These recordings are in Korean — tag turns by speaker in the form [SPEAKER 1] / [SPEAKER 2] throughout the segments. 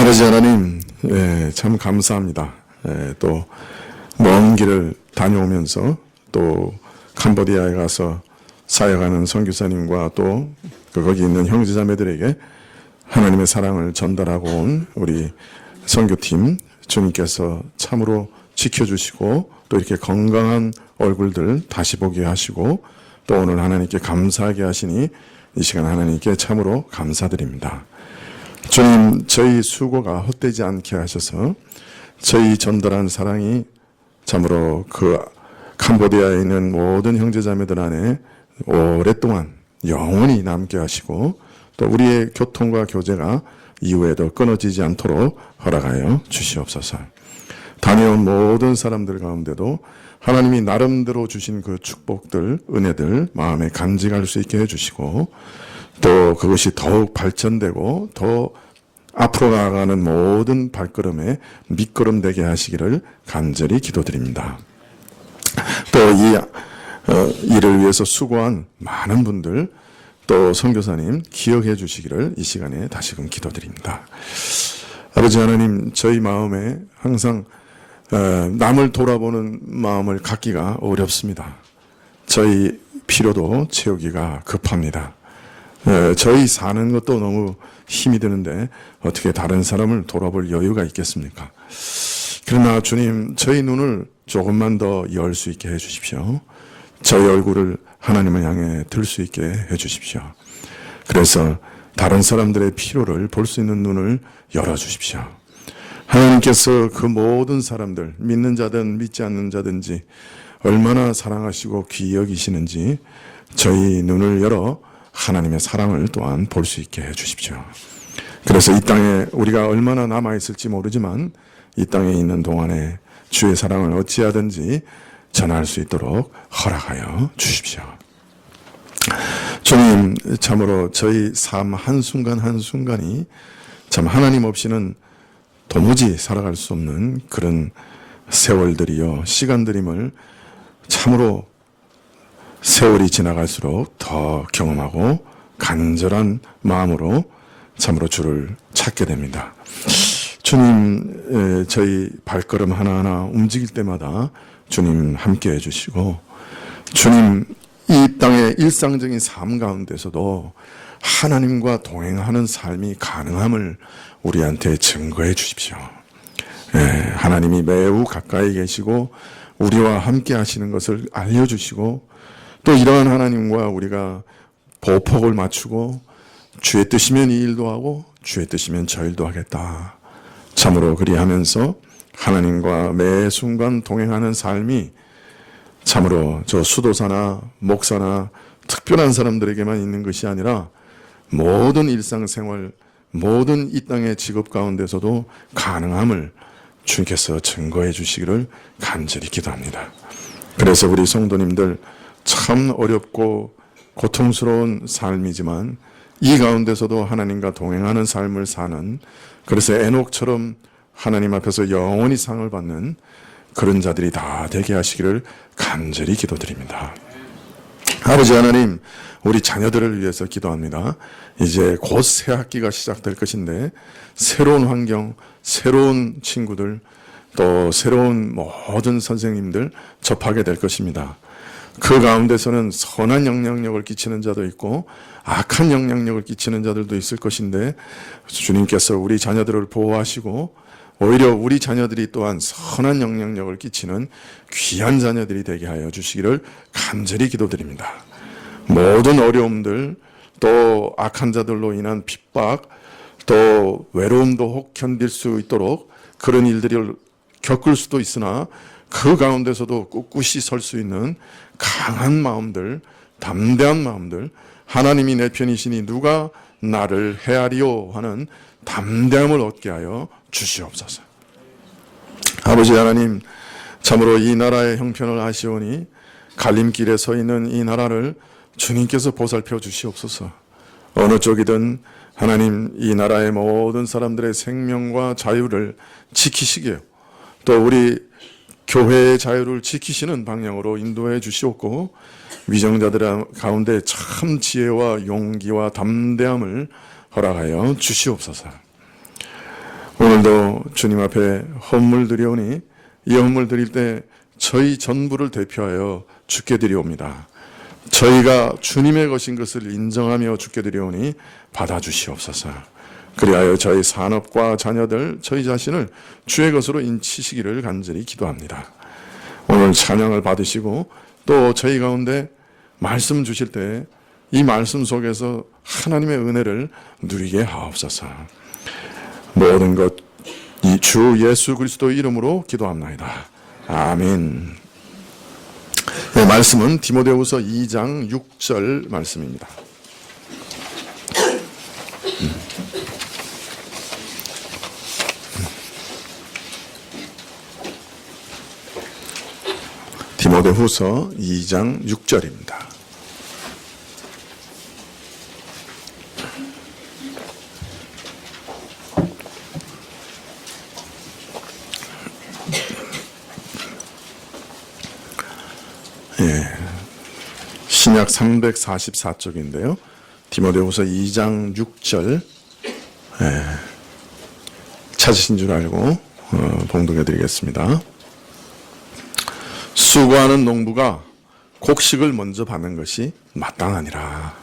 [SPEAKER 1] 아버지 하나님, 참 감사합니다. 또 먼 길을 다녀오면서 또 캄보디아에 가서 사역하는 선교사님과 또 거기 있는 형제자매들에게 하나님의 사랑을 전달하고 온 우리 선교팀, 주님께서 참으로 지켜주시고 또 이렇게 건강한 얼굴들 다시 보게 하시고 또 오늘 하나님께 감사하게 하시니 이 시간 하나님께 참으로 감사드립니다. 주님, 저희 수고가 헛되지 않게 하셔서 저희 전달한 사랑이 참으로 그 캄보디아에 있는 모든 형제자매들 안에 오랫동안 영원히 남게 하시고 또 우리의 교통과 교제가 이후에도 끊어지지 않도록 허락하여 주시옵소서. 다녀온 모든 사람들 가운데도 하나님이 나름대로 주신 그 축복들, 은혜들 마음에 간직할 수 있게 해주시고 또 그것이 더욱 발전되고 더 앞으로 나아가는 모든 발걸음에 밑거름 되게 하시기를 간절히 기도드립니다. 또 이 일을 위해서 수고한 많은 분들 또 선교사님 기억해 주시기를 이 시간에 다시금 기도드립니다. 아버지 하나님, 저희 마음에 항상 남을 돌아보는 마음을 갖기가 어렵습니다. 저희 필요도 채우기가 급합니다. 저희 사는 것도 너무 힘이 드는데 어떻게 다른 사람을 돌아볼 여유가 있겠습니까? 그러나 주님, 저희 눈을 조금만 더 열 수 있게 해주십시오. 저희 얼굴을 하나님을 향해 들 수 있게 해주십시오. 그래서 다른 사람들의 필요를 볼 수 있는 눈을 열어주십시오. 하나님께서 그 모든 사람들, 믿는 자든 믿지 않는 자든지 얼마나 사랑하시고 귀히 여기시는지 저희 눈을 열어 하나님의 사랑을 또한 볼 수 있게 해주십시오. 그래서 이 땅에 우리가 얼마나 남아있을지 모르지만 이 땅에 있는 동안에 주의 사랑을 어찌하든지 전할 수 있도록 허락하여 주십시오. 주님, 참으로 저희 삶 한순간 한순간이 참 하나님 없이는 도무지 살아갈 수 없는 그런 세월들이요, 시간들임을 참으로 세월이 지나갈수록 더 경험하고 간절한 마음으로 참으로 주를 찾게 됩니다. 주님, 저희 발걸음 하나하나 움직일 때마다 주님 함께 해주시고 주님, 이 땅의 일상적인 삶 가운데서도 하나님과 동행하는 삶이 가능함을 우리한테 증거해 주십시오. 하나님이 매우 가까이 계시고 우리와 함께 하시는 것을 알려주시고 또 이러한 하나님과 우리가 보폭을 맞추고 주의 뜻이면 이 일도 하고 주의 뜻이면 저 일도 하겠다. 참으로 그리하면서 하나님과 매 순간 동행하는 삶이 참으로 저 수도사나 목사나 특별한 사람들에게만 있는 것이 아니라 모든 일상생활, 모든 이 땅의 직업 가운데서도 가능함을 주님께서 증거해 주시기를 간절히 기도합니다. 그래서 우리 성도님들 참 어렵고 고통스러운 삶이지만 이 가운데서도 하나님과 동행하는 삶을 사는, 그래서 에녹처럼 하나님 앞에서 영원히 상을 받는 그런 자들이 다 되게 하시기를 간절히 기도드립니다. 아버지 하나님, 우리 자녀들을 위해서 기도합니다. 이제 곧 새 학기가 시작될 것인데 새로운 환경, 새로운 친구들, 또 새로운 모든 선생님들 접하게 될 것입니다. 그 가운데서는 선한 영향력을 끼치는 자도 있고 악한 영향력을 끼치는 자들도 있을 것인데 주님께서 우리 자녀들을 보호하시고 오히려 우리 자녀들이 또한 선한 영향력을 끼치는 귀한 자녀들이 되게 하여 주시기를 간절히 기도드립니다. 모든 어려움들, 또 악한 자들로 인한 핍박, 또 외로움도 혹 견딜 수 있도록 그런 일들을 겪을 수도 있으나 그 가운데서도 꿋꿋이 설 수 있는 강한 마음들, 담대한 마음들, 하나님이 내 편이시니 누가 나를 헤아리오 하는 담대함을 얻게 하여 주시옵소서. 아버지 하나님, 참으로 이 나라의 형편을 아시오니 갈림길에 서 있는 이 나라를 주님께서 보살펴 주시옵소서. 어느 쪽이든 하나님, 이 나라의 모든 사람들의 생명과 자유를 지키시게, 또 우리 교회의 자유를 지키시는 방향으로 인도해 주시옵고 위정자들 가운데 참 지혜와 용기와 담대함을 허락하여 주시옵소서. 오늘도 주님 앞에 헌물 드려오니 이 헌물 드릴 때 저희 전부를 대표하여 주께 드리옵니다. 저희가 주님의 것인 것을 인정하며 주께 드려오니 받아주시옵소서. 그리하여 저희 산업과 자녀들, 저희 자신을 주의 것으로 인치시기를 간절히 기도합니다. 오늘 찬양을 받으시고 또 저희 가운데 말씀 주실 때 이 말씀 속에서 하나님의 은혜를 누리게 하옵소서. 모든 것 이 주 예수 그리스도 이름으로 기도합나이다. 아멘. 네, 말씀은 디모데후서 2장 6절 말씀입니다. 디모데후서 2장 6절입니다. 신약 344쪽인데요. 디모데후서 2장 6절 찾으신 줄 알고 봉독해 드리겠습니다. 수고하는 농부가 곡식을 먼저 받는 것이 마땅하니라.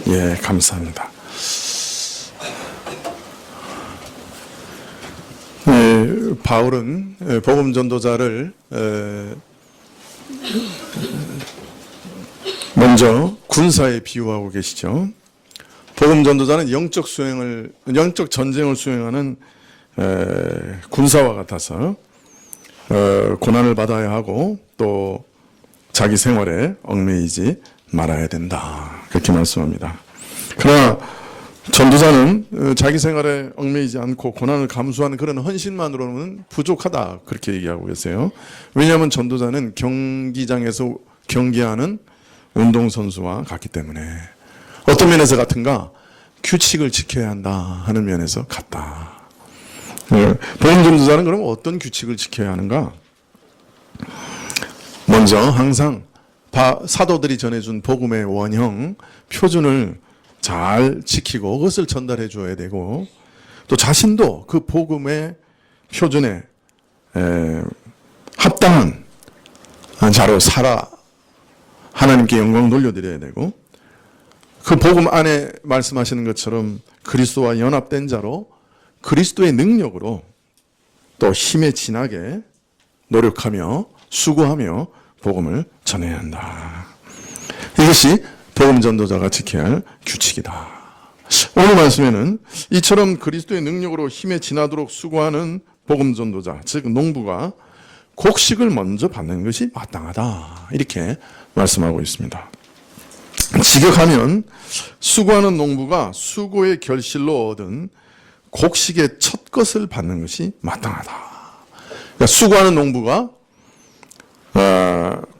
[SPEAKER 1] 예, 감사합니다. 바울은 복음 전도자를 먼저 군사에 비유하고 계시죠. 복음 전도자는 영적 전쟁을 수행하는 군사와 같아서 고난을 받아야 하고 또 자기 생활에 얽매이지 말아야 된다. 그렇게 말씀합니다. 그러나 전도자는 자기 생활에 얽매이지 않고 고난을 감수하는 그런 헌신만으로는 부족하다, 그렇게 얘기하고 계세요. 왜냐하면 전도자는 경기장에서 경기하는 운동선수와 같기 때문에. 어떤 면에서 같은가? 규칙을 지켜야 한다 하는 면에서 같다. 복음 전도자는 그럼 어떤 규칙을 지켜야 하는가? 먼저 항상 사도들이 전해준 복음의 원형, 표준을 잘 지키고 그것을 전달해 줘야 되고, 또 자신도 그 복음의 표준에 합당한 자로 살아 하나님께 영광 돌려드려야 되고, 그 복음 안에 말씀하시는 것처럼 그리스도와 연합된 자로 그리스도의 능력으로 또 힘에 진하게 노력하며 수고하며 복음을 전해야 한다. 이것이 복음 전도자가 지켜야 할 규칙이다. 오늘 말씀에는 이처럼 그리스도의 능력으로 힘에 진하도록 수고하는 복음 전도자, 즉 농부가 곡식을 먼저 받는 것이 마땅하다, 이렇게 말씀하고 있습니다. 직역하면 수고하는 농부가 수고의 결실로 얻은 곡식의 첫 것을 받는 것이 마땅하다. 그러니까 수고하는 농부가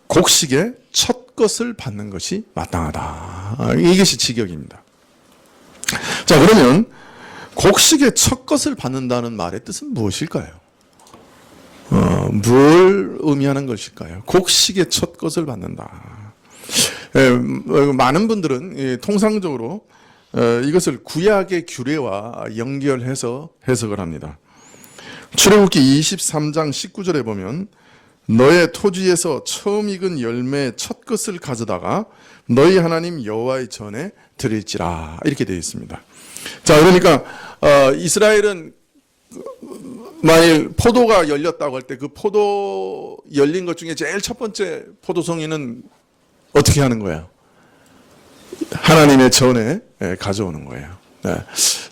[SPEAKER 1] 곡식의 첫 것을 받는 것이 마땅하다. 이것이 직역입니다. 자, 그러면 곡식의 첫 것을 받는다는 말의 뜻은 무엇일까요? 뭘 의미하는 것일까요? 곡식의 첫 것을 받는다. 많은 분들은 통상적으로 이것을 구약의 규례와 연결해서 해석을 합니다. 출애굽기 23장 19절에 보면 너의 토지에서 처음 익은 열매의 첫 것을 가져다가 너희 하나님 여호와의 전에 드릴지라, 이렇게 되어 있습니다. 자, 그러니까 이스라엘은 만일 포도가 열렸다고 할 때 그 포도 열린 것 중에 제일 첫 번째 포도송이는 어떻게 하는 거예요? 하나님의 전에 가져오는 거예요. 네.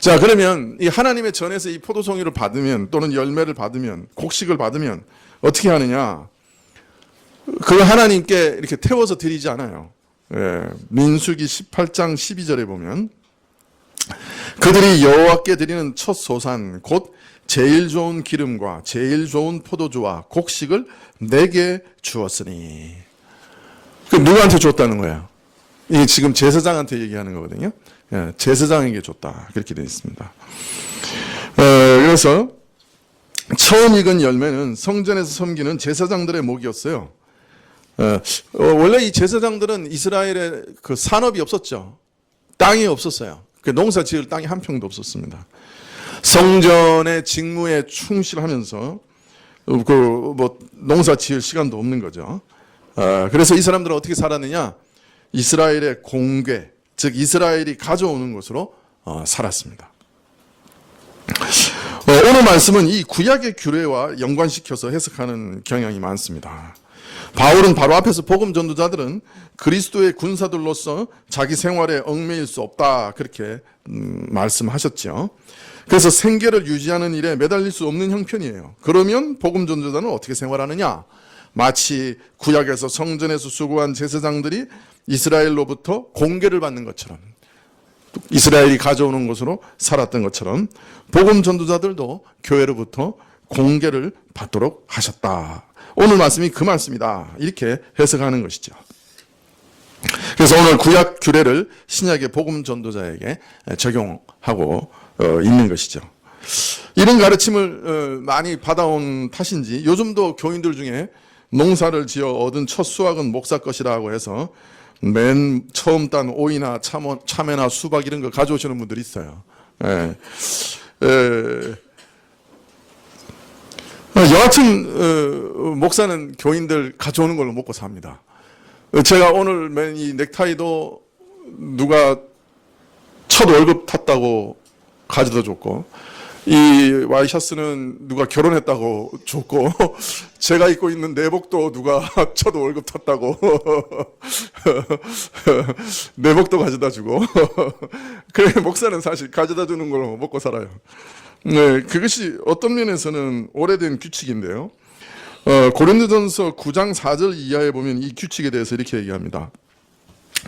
[SPEAKER 1] 자, 그러면 이 하나님의 전에서 이 포도송이를 받으면, 또는 열매를 받으면, 곡식을 받으면 어떻게 하느냐? 그걸 하나님께 이렇게 태워서 드리지 않아요. 민수기 18장 12절에 보면 그들이 여호와께 드리는 첫 소산 곧 제일 좋은 기름과 제일 좋은 포도주와 곡식을 내게 주었으니. 그 누구한테 줬다는 거예요? 이게 지금 제사장한테 얘기하는 거거든요. 제사장에게 줬다, 그렇게 되어 있습니다. 그래서 처음 익은 열매는 성전에서 섬기는 제사장들의 목이었어요. 원래 이 제사장들은 이스라엘에 그 산업이 없었죠. 땅이 없었어요. 그 농사 지을 땅이 한 평도 없었습니다. 성전의 직무에 충실하면서 농사 지을 시간도 없는 거죠. 그래서 이 사람들은 어떻게 살았느냐? 이스라엘의 공궤, 즉 이스라엘이 가져오는 것으로 살았습니다. 오늘 말씀은 이 구약의 규례와 연관시켜서 해석하는 경향이 많습니다. 바울은 바로 앞에서 복음 전도자들은 그리스도의 군사들로서 자기 생활에 얽매일 수 없다, 그렇게 말씀하셨죠. 그래서 생계를 유지하는 일에 매달릴 수 없는 형편이에요. 그러면 복음 전도자는 어떻게 생활하느냐? 마치 구약에서 성전에서 수고한 제사장들이 이스라엘로부터 공개를 받는 것처럼, 이스라엘이 가져오는 것으로 살았던 것처럼 복음 전도자들도 교회로부터 공개를 받도록 하셨다. 오늘 말씀이 그 말씀이다, 이렇게 해석하는 것이죠. 그래서 오늘 구약 규례를 신약의 복음 전도자에게 적용하고 있는 것이죠. 이런 가르침을 많이 받아온 탓인지 요즘도 교인들 중에 농사를 지어 얻은 첫 수확은 목사 것이라고 해서 맨 처음 딴 오이나 참외나 수박 이런 거 가져오시는 분들이 있어요. 여하튼 목사는 교인들 가져오는 걸로 먹고 삽니다. 제가 오늘 맨 이 넥타이도 누가 첫 월급 탔다고 가져다 줬고, 이 와이셔츠는 누가 결혼했다고 줬고, 제가 입고 있는 내복도 누가 첫 월급 탔다고 내복도 가져다 주고 그래, 목사는 사실 가져다 주는 걸로 먹고 살아요. 네, 그것이 어떤 면에서는 오래된 규칙인데요. 고린도전서 9장 4절 이하에 보면 이 규칙에 대해서 이렇게 얘기합니다.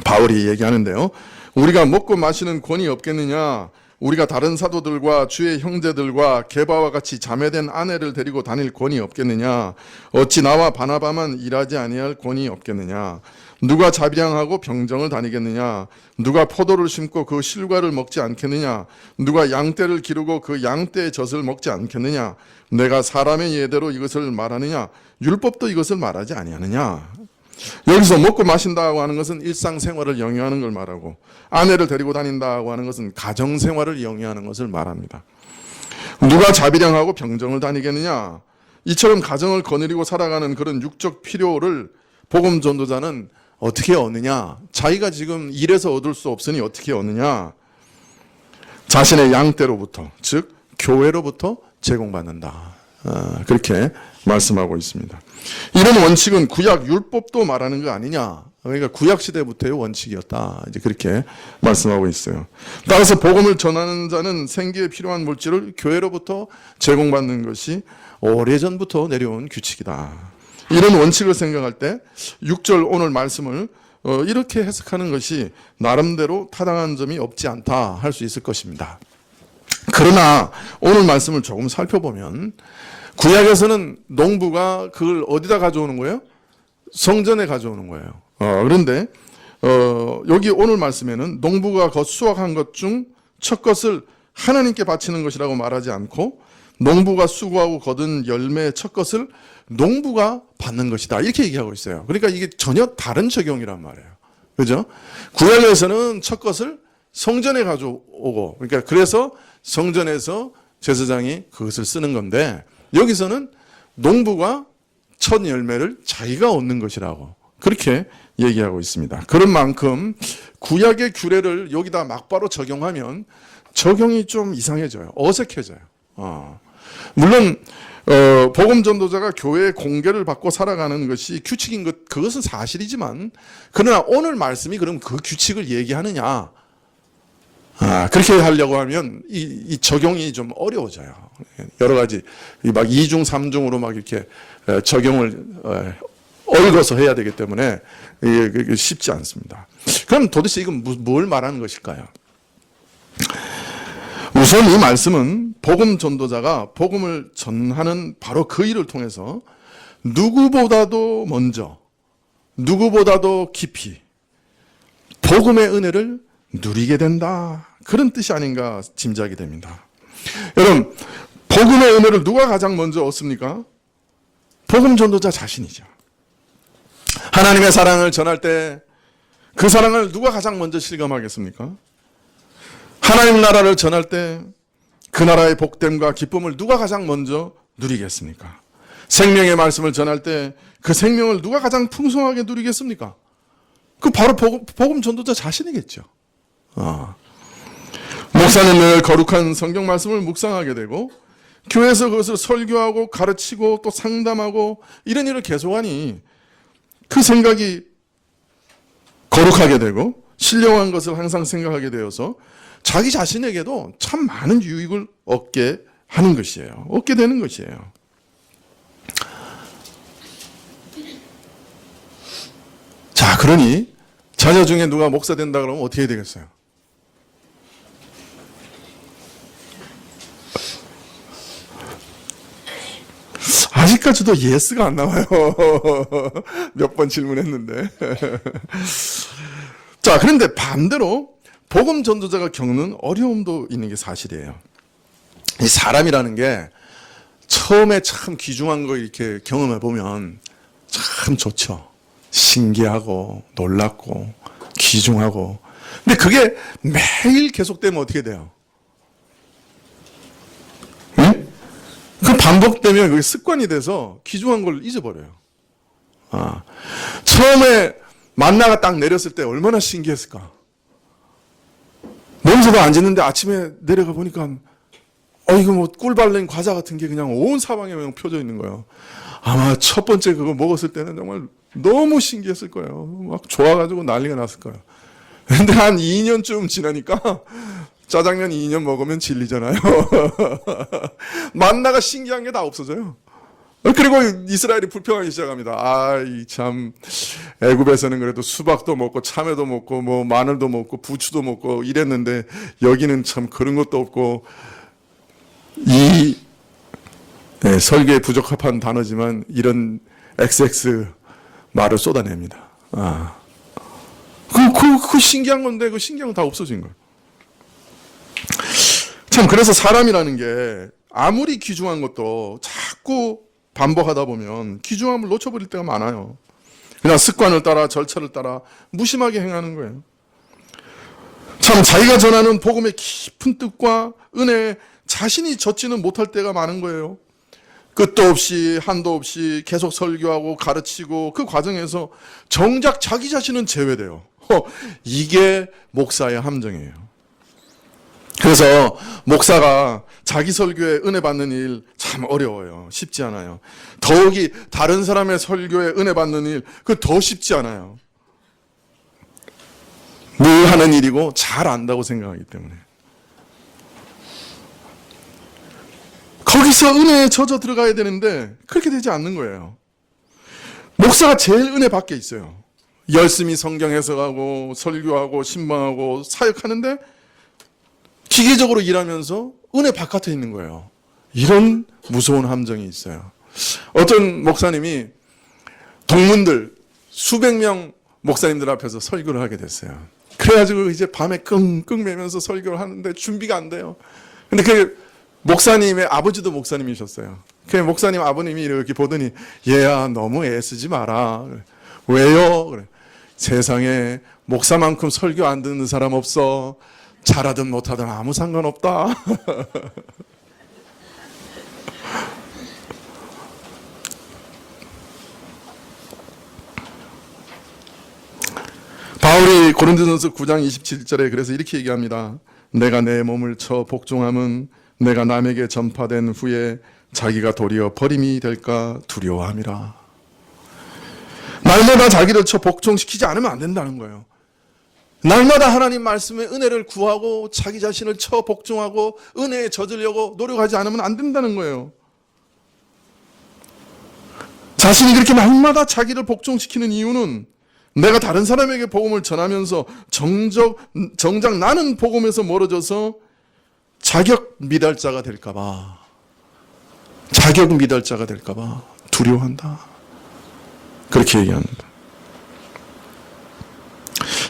[SPEAKER 1] 바울이 얘기하는데요. 우리가 먹고 마시는 권이 없겠느냐? 우리가 다른 사도들과 주의 형제들과 게바와 같이 자매된 아내를 데리고 다닐 권이 없겠느냐? 어찌 나와 바나바만 일하지 아니할 권이 없겠느냐? 누가 자비량하고 병정을 다니겠느냐? 누가 포도를 심고 그 실과를 먹지 않겠느냐? 누가 양떼를 기르고 그 양떼의 젖을 먹지 않겠느냐? 내가 사람의 예대로 이것을 말하느냐? 율법도 이것을 말하지 아니하느냐? 여기서 먹고 마신다고 하는 것은 일상생활을 영위하는 걸 말하고, 아내를 데리고 다닌다고 하는 것은 가정생활을 영위하는 것을 말합니다. 누가 자비량하고 병정을 다니겠느냐? 이처럼 가정을 거느리고 살아가는 그런 육적 필요를 복음 전도자는 어떻게 얻느냐? 자기가 지금 일해서 얻을 수 없으니 어떻게 얻느냐? 자신의 양떼로부터, 즉 교회로부터 제공받는다. 그렇게 말씀하고 있습니다. 이런 원칙은 구약 율법도 말하는 거 아니냐? 그러니까 구약 시대부터의 원칙이었다. 이제 그렇게 말씀하고 있어요. 따라서 복음을 전하는 자는 생기에 필요한 물질을 교회로부터 제공받는 것이 오래전부터 내려온 규칙이다. 이런 원칙을 생각할 때 6절 오늘 말씀을 이렇게 해석하는 것이 나름대로 타당한 점이 없지 않다 할 수 있을 것입니다. 그러나 오늘 말씀을 조금 살펴보면 구약에서는 농부가 그걸 어디다 가져오는 거예요? 성전에 가져오는 거예요. 그런데 여기 오늘 말씀에는 농부가 수확한 것 중 첫 것을 하나님께 바치는 것이라고 말하지 않고 농부가 수고하고 거둔 열매의 첫 것을 농부가 받는 것이다. 이렇게 얘기하고 있어요. 그러니까 이게 전혀 다른 적용이란 말이에요. 그죠? 구약에서는 첫 것을 성전에 가져오고, 그러니까 그래서 성전에서 제사장이 그것을 쓰는 건데, 여기서는 농부가 첫 열매를 자기가 얻는 것이라고 그렇게 얘기하고 있습니다. 그런 만큼 구약의 규례를 여기다 막바로 적용하면 적용이 좀 이상해져요. 어색해져요. 물론 복음 전도자가 교회의 공개를 받고 살아가는 것이 규칙인 것, 그것은 사실이지만, 그러나 오늘 말씀이 그럼 그 규칙을 얘기하느냐? 그렇게 하려고 하면 이 적용이 좀 어려워져요. 여러 가지 막 2중, 3중으로 막 이렇게 적용을 얽어서 해야 되기 때문에 이게 쉽지 않습니다. 그럼 도대체 이건 뭘 말하는 것일까요? 우선 이 말씀은 복음 전도자가 복음을 전하는 바로 그 일을 통해서 누구보다도 먼저, 누구보다도 깊이 복음의 은혜를 누리게 된다. 그런 뜻이 아닌가 짐작이 됩니다. 여러분, 복음의 은혜를 누가 가장 먼저 얻습니까? 복음 전도자 자신이죠. 하나님의 사랑을 전할 때 그 사랑을 누가 가장 먼저 실감하겠습니까? 하나님 나라를 전할 때 그 나라의 복됨과 기쁨을 누가 가장 먼저 누리겠습니까? 생명의 말씀을 전할 때 그 생명을 누가 가장 풍성하게 누리겠습니까? 그 바로 복음 전도자 자신이겠죠. 목사는 늘 거룩한 성경 말씀을 묵상하게 되고 교회에서 그것을 설교하고 가르치고 또 상담하고 이런 일을 계속하니 그 생각이 거룩하게 되고 신령한 것을 항상 생각하게 되어서 자기 자신에게도 참 많은 유익을 얻게 하는 것이에요. 얻게 되는 것이에요. 자, 그러니 자녀 중에 누가 목사 된다 그러면 어떻게 해야 되겠어요? 아직까지도 예스가 안 나와요. 몇 번 질문했는데. 자, 그런데 반대로 복음 전도자가 겪는 어려움도 있는 게 사실이에요. 이 사람이라는 게 처음에 참 귀중한 거 이렇게 경험해 보면 참 좋죠. 신기하고 놀랍고 귀중하고. 근데 그게 매일 계속되면 어떻게 돼요? 응? 그 반복되면 그게 습관이 돼서 귀중한 걸 잊어버려요. 처음에 만나가 딱 내렸을 때 얼마나 신기했을까? 냄새도 안 짓는데 아침에 내려가 보니까 이거 뭐 꿀 발린 과자 같은 게 그냥 온 사방에 그냥 펴져 있는 거예요. 아마 첫 번째 그거 먹었을 때는 정말 너무 신기했을 거예요. 막 좋아가지고 난리가 났을 거예요. 근데 한 2년쯤 지나니까 짜장면 2년 먹으면 질리잖아요. 만나가 신기한 게 다 없어져요. 그리고 이스라엘이 불평하기 시작합니다. 아, 이 참 애굽에서는 그래도 수박도 먹고 참외도 먹고 뭐 마늘도 먹고 부추도 먹고 이랬는데 여기는 참 그런 것도 없고 이 설교에 부적합한 단어지만 이런 XX 말을 쏟아냅니다. 아, 그 신기한 건데 그 신기한 건 다 없어진 거예요. 참 그래서 사람이라는 게 아무리 귀중한 것도 자꾸 반복하다 보면 귀중함을 놓쳐버릴 때가 많아요. 그냥 습관을 따라 절차를 따라 무심하게 행하는 거예요. 참 자기가 전하는 복음의 깊은 뜻과 은혜에 자신이 젖지는 못할 때가 많은 거예요. 끝도 없이 한도 없이 계속 설교하고 가르치고 그 과정에서 정작 자기 자신은 제외돼요. 이게 목사의 함정이에요. 그래서 목사가 자기 설교에 은혜 받는 일 참 어려워요. 쉽지 않아요. 더욱이 다른 사람의 설교에 은혜 받는 일, 그 더 쉽지 않아요. 늘 하는 일이고 잘 안다고 생각하기 때문에. 거기서 은혜에 젖어 들어가야 되는데 그렇게 되지 않는 거예요. 목사가 제일 은혜 밖에 있어요. 열심히 성경 해석하고 설교하고 신방하고 사역하는데 기계적으로 일하면서 은혜 바깥에 있는 거예요. 이런 무서운 함정이 있어요. 어떤 목사님이 동문들 수백 명 목사님들 앞에서 설교를 하게 됐어요. 그래가지고 이제 밤에 끙끙 매면서 설교를 하는데 준비가 안 돼요. 근데 그 목사님의 아버지도 목사님이셨어요. 그 목사님 아버님이 이렇게 보더니 얘야 너무 애쓰지 마라. 왜요? 그래. 세상에 목사만큼 설교 안 듣는 사람 없어. 잘하든 못하든 아무 상관없다. 바울이 고린도전서 9장 27절에 그래서 이렇게 얘기합니다. 내가 내 몸을 쳐 복종함은 내가 남에게 전파된 후에 자기가 도리어 버림이 될까 두려워함이라. 날마다 자기를 쳐 복종시키지 않으면 안 된다는 거예요. 날마다 하나님 말씀의 은혜를 구하고 자기 자신을 쳐 복종하고 은혜에 젖으려고 노력하지 않으면 안 된다는 거예요. 자신이 그렇게 날마다 자기를 복종시키는 이유는 내가 다른 사람에게 복음을 전하면서 정작 나는 복음에서 멀어져서 자격 미달자가 될까봐 두려워한다. 그렇게 얘기합니다.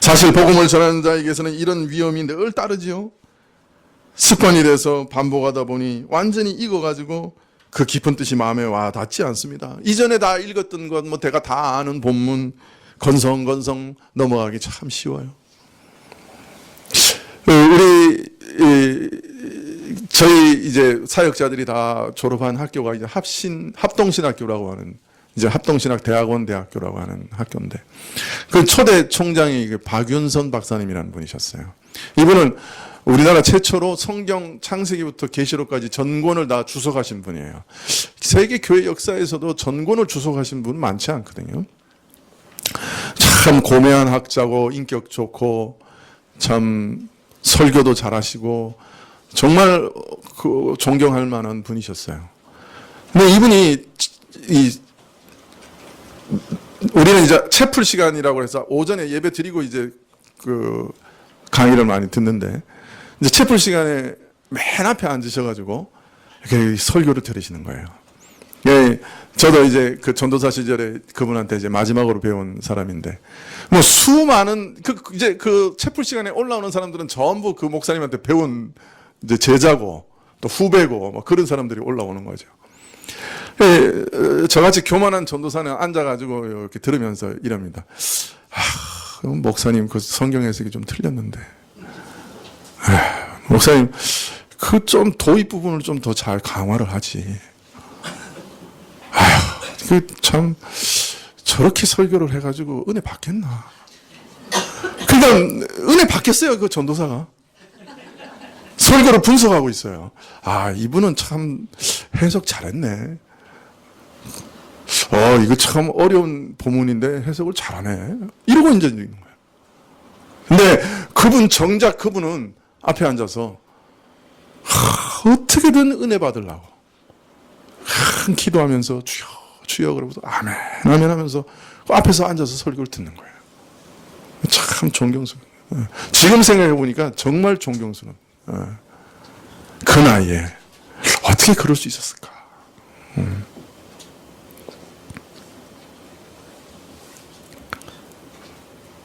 [SPEAKER 1] 사실 복음을 전하는 자에게서는 이런 위험이 늘 따르지요. 습관이 돼서 반복하다 보니 완전히 익어가지고 그 깊은 뜻이 마음에 와 닿지 않습니다. 이전에 다 읽었던 것, 내가 다 아는 본문 건성건성 넘어가기 참 쉬워요. 저희 이제 사역자들이 다 졸업한 학교가 이제 합동신학교라고 하는 이제 합동신학대학원 대학교라고 하는 학교인데 그 초대 총장이 박윤선 박사님이라는 분이셨어요. 이분은 우리나라 최초로 성경 창세기부터 계시록까지 전권을 다 주석하신 분이에요. 세계 교회 역사에서도 전권을 주석하신 분은 많지 않거든요. 참 고매한 학자고 인격 좋고 참 설교도 잘하시고 정말 그 존경할 만한 분이셨어요. 근데 이분이 우리는 이제 채플 시간이라고 해서 오전에 예배 드리고 이제 그 강의를 많이 듣는데 이제 채플 시간에 맨 앞에 앉으셔가지고 이렇게 설교를 들으시는 거예요. 예, 저도 이제 그 전도사 시절에 그분한테 이제 마지막으로 배운 사람인데 뭐 수많은 이제 그 채플 시간에 올라오는 사람들은 전부 그 목사님한테 배운 이제 제자고 또 후배고 뭐 그런 사람들이 올라오는 거죠. 예, 저같이 교만한 전도사는 앉아가지고 이렇게 들으면서 이럽니다. 목사님 그 성경 해석이 좀 틀렸는데, 목사님 그 좀 도입 부분을 좀 더 잘 강화를 하지. 그 참 저렇게 설교를 해가지고 은혜 받겠나? 그러니까 은혜 받겠어요 그 전도사가. 설교를 분석하고 있어요. 이분은 참 해석 잘했네. 이거 참 어려운 본문인데 해석을 잘하네. 이러고 이제 있는 거예요. 근데 정작 그분은 앞에 앉아서 어떻게든 은혜 받으려고 참 기도하면서 주여 주여 그러고서 아멘 아멘 하면서 그 앞에서 앉아서 설교를 듣는 거예요. 참 존경스러워요. 지금 생각해 보니까 정말 존경스러워요. 그 나이에 어떻게 그럴 수 있었을까?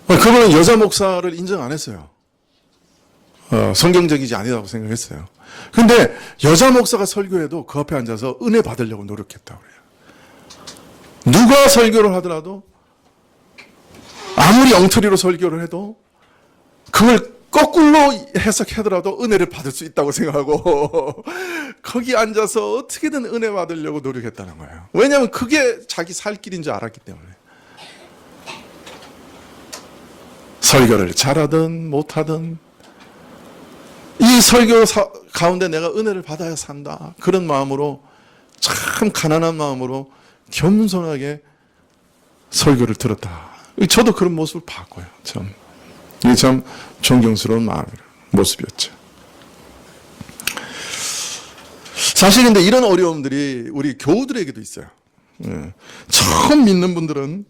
[SPEAKER 1] 그분은 여자 목사를 인정 안 했어요. 성경적이지 아니라고 생각했어요. 근데 여자 목사가 설교해도 그 앞에 앉아서 은혜 받으려고 노력했다고 그래요. 누가 설교를 하더라도 아무리 엉터리로 설교를 해도 그걸 거꾸로 해석하더라도 은혜를 받을 수 있다고 생각하고 거기 앉아서 어떻게든 은혜 받으려고 노력했다는 거예요. 왜냐하면 그게 자기 살 길인 줄 알았기 때문에. 설교를 잘하든 못하든 이 설교 가운데 내가 은혜를 받아야 산다. 그런 마음으로 참 가난한 마음으로 겸손하게 설교를 들었다. 저도 그런 모습을 봤고요. 이게 참 존경스러운 모습이었죠. 사실 근데 이런 어려움들이 우리 교우들에게도 있어요. 처음 믿는 분들은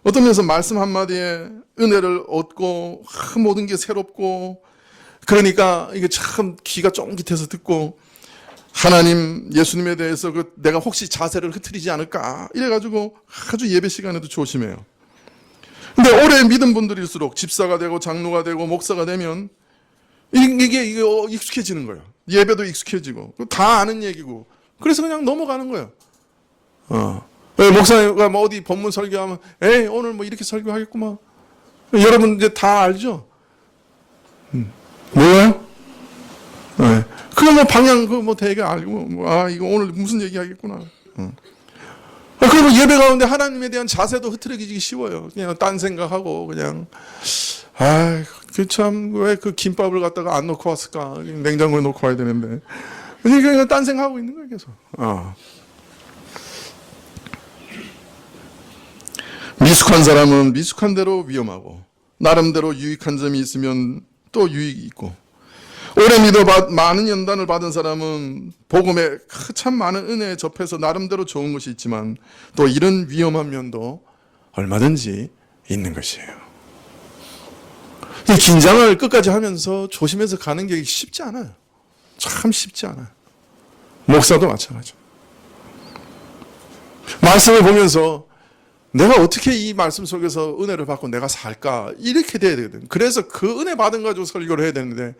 [SPEAKER 1] 어떤 면에서 말씀 한마디에 은혜를 얻고 모든 게 새롭고 그러니까 이게 참 귀가 쫑깃해서 듣고 하나님 예수님에 대해서 내가 혹시 자세를 흐트리지 않을까 이래가지고 아주 예배 시간에도 조심해요. 근데 오래 믿은 분들일수록 집사가 되고 장로가 되고 목사가 되면 이게 익숙해지는 거예요. 예배도 익숙해지고 다 아는 얘기고 그래서 그냥 넘어가는 거예요. 목사가 뭐 어디 본문 설교하면 에이 오늘 뭐 이렇게 설교하겠구만. 여러분 이제 다 알죠? 몰라요? 네. 그거 뭐 방향 그거 뭐 되게 알고 이거 오늘 무슨 얘기 하겠구나. 그리고 예배 가운데 하나님에 대한 자세도 흐트러지기 쉬워요. 그냥 딴 생각하고 그냥 그 참 왜 그 김밥을 갖다가 안 놓고 왔을까? 냉장고에 놓고 와야 되는데 그냥 딴 생각하고 있는 거예요 계속. 미숙한 사람은 미숙한 대로 위험하고 나름대로 유익한 점이 있으면 또 유익이 있고 오래 믿어 많은 연단을 받은 사람은 복음에 참 많은 은혜에 접해서 나름대로 좋은 것이 있지만 또 이런 위험한 면도 얼마든지 있는 것이에요. 이 긴장을 끝까지 하면서 조심해서 가는 게 쉽지 않아요. 참 쉽지 않아요. 목사도 마찬가지죠. 말씀을 보면서 내가 어떻게 이 말씀 속에서 은혜를 받고 내가 살까? 이렇게 돼야 되거든. 그래서 그 은혜 받은 가지고 설교를 해야 되는데,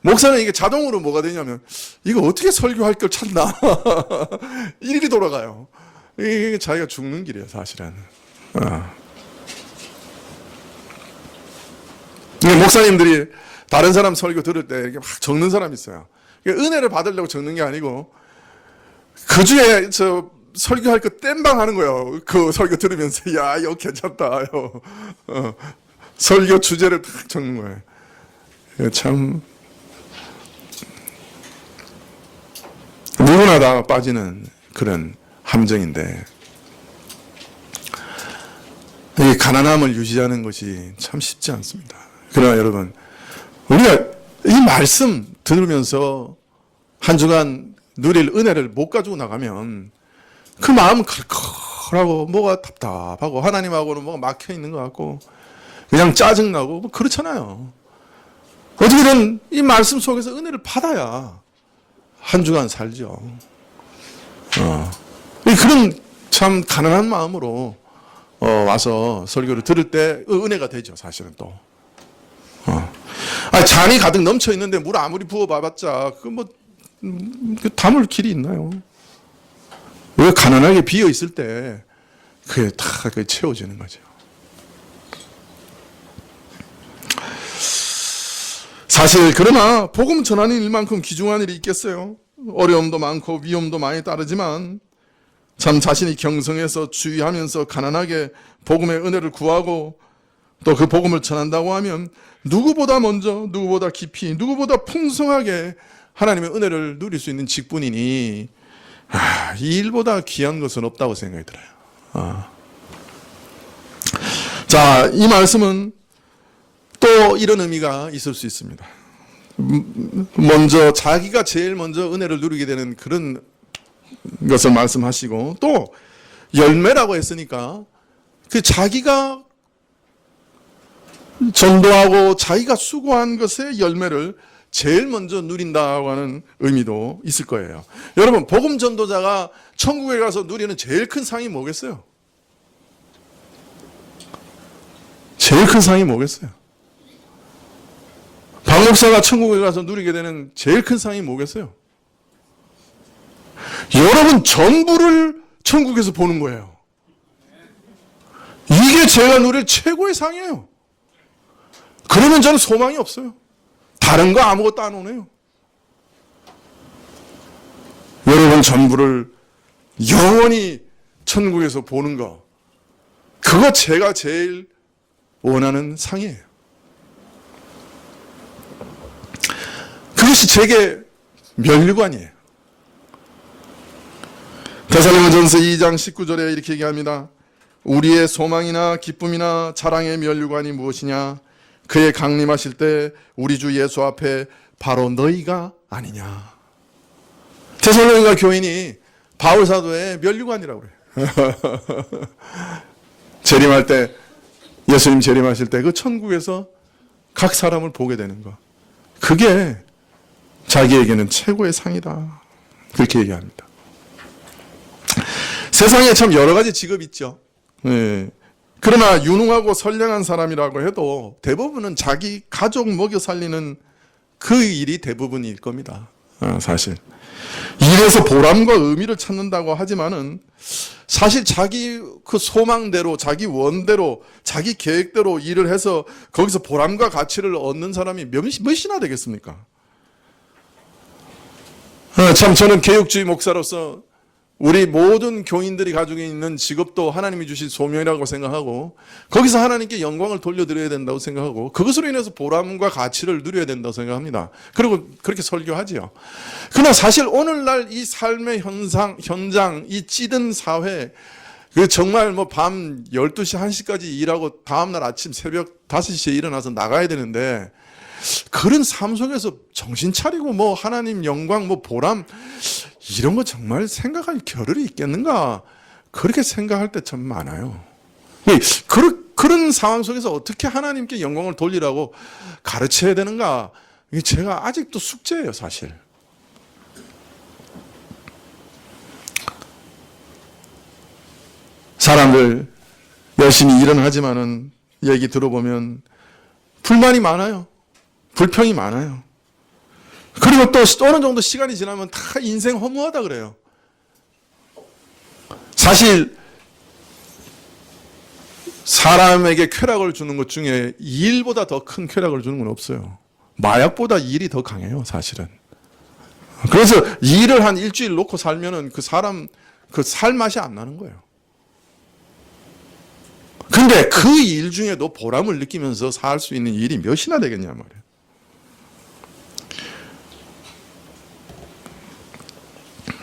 [SPEAKER 1] 목사는 이게 자동으로 뭐가 되냐면, 이거 어떻게 설교할 걸 찾나? 일이 돌아가요. 이게 자기가 죽는 길이에요, 사실은. 목사님들이 다른 사람 설교 들을 때 이렇게 막 적는 사람 있어요. 은혜를 받으려고 적는 게 아니고, 그 중에 설교할 거 땜방 하는 거예요. 그 설교 들으면서 야 이거 괜찮다. 설교 주제를 딱 적는 거예요. 참 누구나 다 빠지는 그런 함정인데 이 가난함을 유지하는 것이 참 쉽지 않습니다. 그러나 여러분 우리가 이 말씀 들으면서 한 주간 누릴 은혜를 못 가지고 나가면 그 마음은 칼칼하고 뭐가 답답하고 하나님하고는 뭐가 막혀 있는 것 같고 그냥 짜증나고 뭐 그렇잖아요. 어떻게든 이 말씀 속에서 은혜를 받아야 한 주간 살죠. 그런 참 가난한 마음으로 와서 설교를 들을 때 은혜가 되죠. 사실은 또. 잔이 가득 넘쳐 있는데 물 아무리 부어봐봤자 담을 길이 있나요? 왜 가난하게 비어 있을 때 그게 다 채워지는 거죠. 사실 그러나 복음 전하는 일만큼 귀중한 일이 있겠어요. 어려움도 많고 위험도 많이 따르지만 참 자신이 경성해서 주의하면서 가난하게 복음의 은혜를 구하고 또 그 복음을 전한다고 하면 누구보다 먼저 누구보다 깊이 누구보다 풍성하게 하나님의 은혜를 누릴 수 있는 직분이니 이 일보다 귀한 것은 없다고 생각이 들어요. 자, 이 말씀은 또 이런 의미가 있을 수 있습니다. 먼저 자기가 제일 먼저 은혜를 누리게 되는 그런 것을 말씀하시고, 또 열매라고 했으니까 그 자기가 전도하고 자기가 수고한 것의 열매를 제일 먼저 누린다고 하는 의미도 있을 거예요. 여러분, 복음 전도자가 천국에 가서 누리는 제일 큰 상이 뭐겠어요? 제일 큰 상이 뭐겠어요? 박 목사가 천국에 가서 누리게 되는 제일 큰 상이 뭐겠어요? 여러분 전부를 천국에서 보는 거예요. 이게 제가 누릴 최고의 상이에요. 그러면 저는 소망이 없어요. 다른 거 아무것도 안 오네요. 여러분 전부를 영원히 천국에서 보는 거, 그거 제가 제일 원하는 상이에요. 그것이 제게 면류관이에요. 데살로니가전서 2장 19절에 이렇게 얘기합니다. 우리의 소망이나 기쁨이나 자랑의 면류관이 무엇이냐? 그의 강림하실 때 우리 주 예수 앞에 바로 너희가 아니냐. 데살로니가 교인이 바울 사도의 면류관이라고 그래요. 재림할 때, 예수님 재림하실 때 그 천국에서 각 사람을 보게 되는 것, 그게 자기에게는 최고의 상이다. 그렇게 얘기합니다. 세상에 참 여러 가지 직업이 있죠. 네. 그러나 유능하고 선량한 사람이라고 해도 대부분은 자기 가족 먹여 살리는 그 일이 대부분일 겁니다. 사실 일에서 보람과 의미를 찾는다고 하지만은 사실 자기 그 소망대로, 자기 원대로, 자기 계획대로 일을 해서 거기서 보람과 가치를 얻는 사람이 몇이나 되겠습니까? 참 저는 개혁주의 목사로서 우리 모든 교인들이 가지고 있는 직업도 하나님이 주신 소명이라고 생각하고, 거기서 하나님께 영광을 돌려드려야 된다고 생각하고, 그것으로 인해서 보람과 가치를 누려야 된다고 생각합니다. 그리고 그렇게 설교하지요. 그러나 사실 오늘날 이 삶의 현장, 이 찌든 사회, 그 정말 뭐 밤 12시, 1시까지 일하고 다음날 아침 새벽 5시에 일어나서 나가야 되는데, 그런 삶 속에서 정신 차리고 뭐 하나님 영광, 뭐 보람, 이런 거 정말 생각할 겨를이 있겠는가? 그렇게 생각할 때 참 많아요. 그런 상황 속에서 어떻게 하나님께 영광을 돌리라고 가르쳐야 되는가? 이게 제가 아직도 숙제예요, 사실. 사람들 열심히 일은 하지만은 얘기 들어보면 불만이 많아요. 불평이 많아요. 그리고 또 어느 정도 시간이 지나면 다 인생 허무하다 그래요. 사실 사람에게 쾌락을 주는 것 중에 일보다 더 큰 쾌락을 주는 건 없어요. 마약보다 일이 더 강해요, 사실은. 그래서 일을 한 일주일 놓고 살면은 그 사람 그 살 맛이 안 나는 거예요. 근데 그 일 중에도 보람을 느끼면서 살 수 있는 일이 몇이나 되겠냐 말이에요.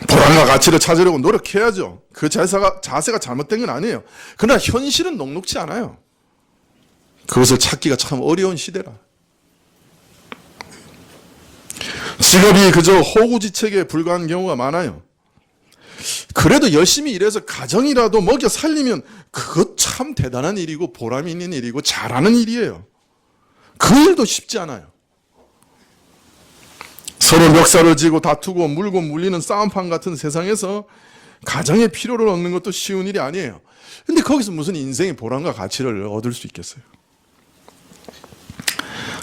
[SPEAKER 1] 보람과 가치를 찾으려고 노력해야죠. 그 자세가 잘못된 건 아니에요. 그러나 현실은 녹록지 않아요. 그것을 찾기가 참 어려운 시대라. 직업이 그저 호구지책에 불과한 경우가 많아요. 그래도 열심히 일해서 가정이라도 먹여 살리면 그것 참 대단한 일이고 보람이 있는 일이고 잘하는 일이에요. 그 일도 쉽지 않아요. 서로 멱살을 쥐고 다투고 물고 물리는 싸움판 같은 세상에서 가정의 필요를 얻는 것도 쉬운 일이 아니에요. 근데 거기서 무슨 인생의 보람과 가치를 얻을 수 있겠어요?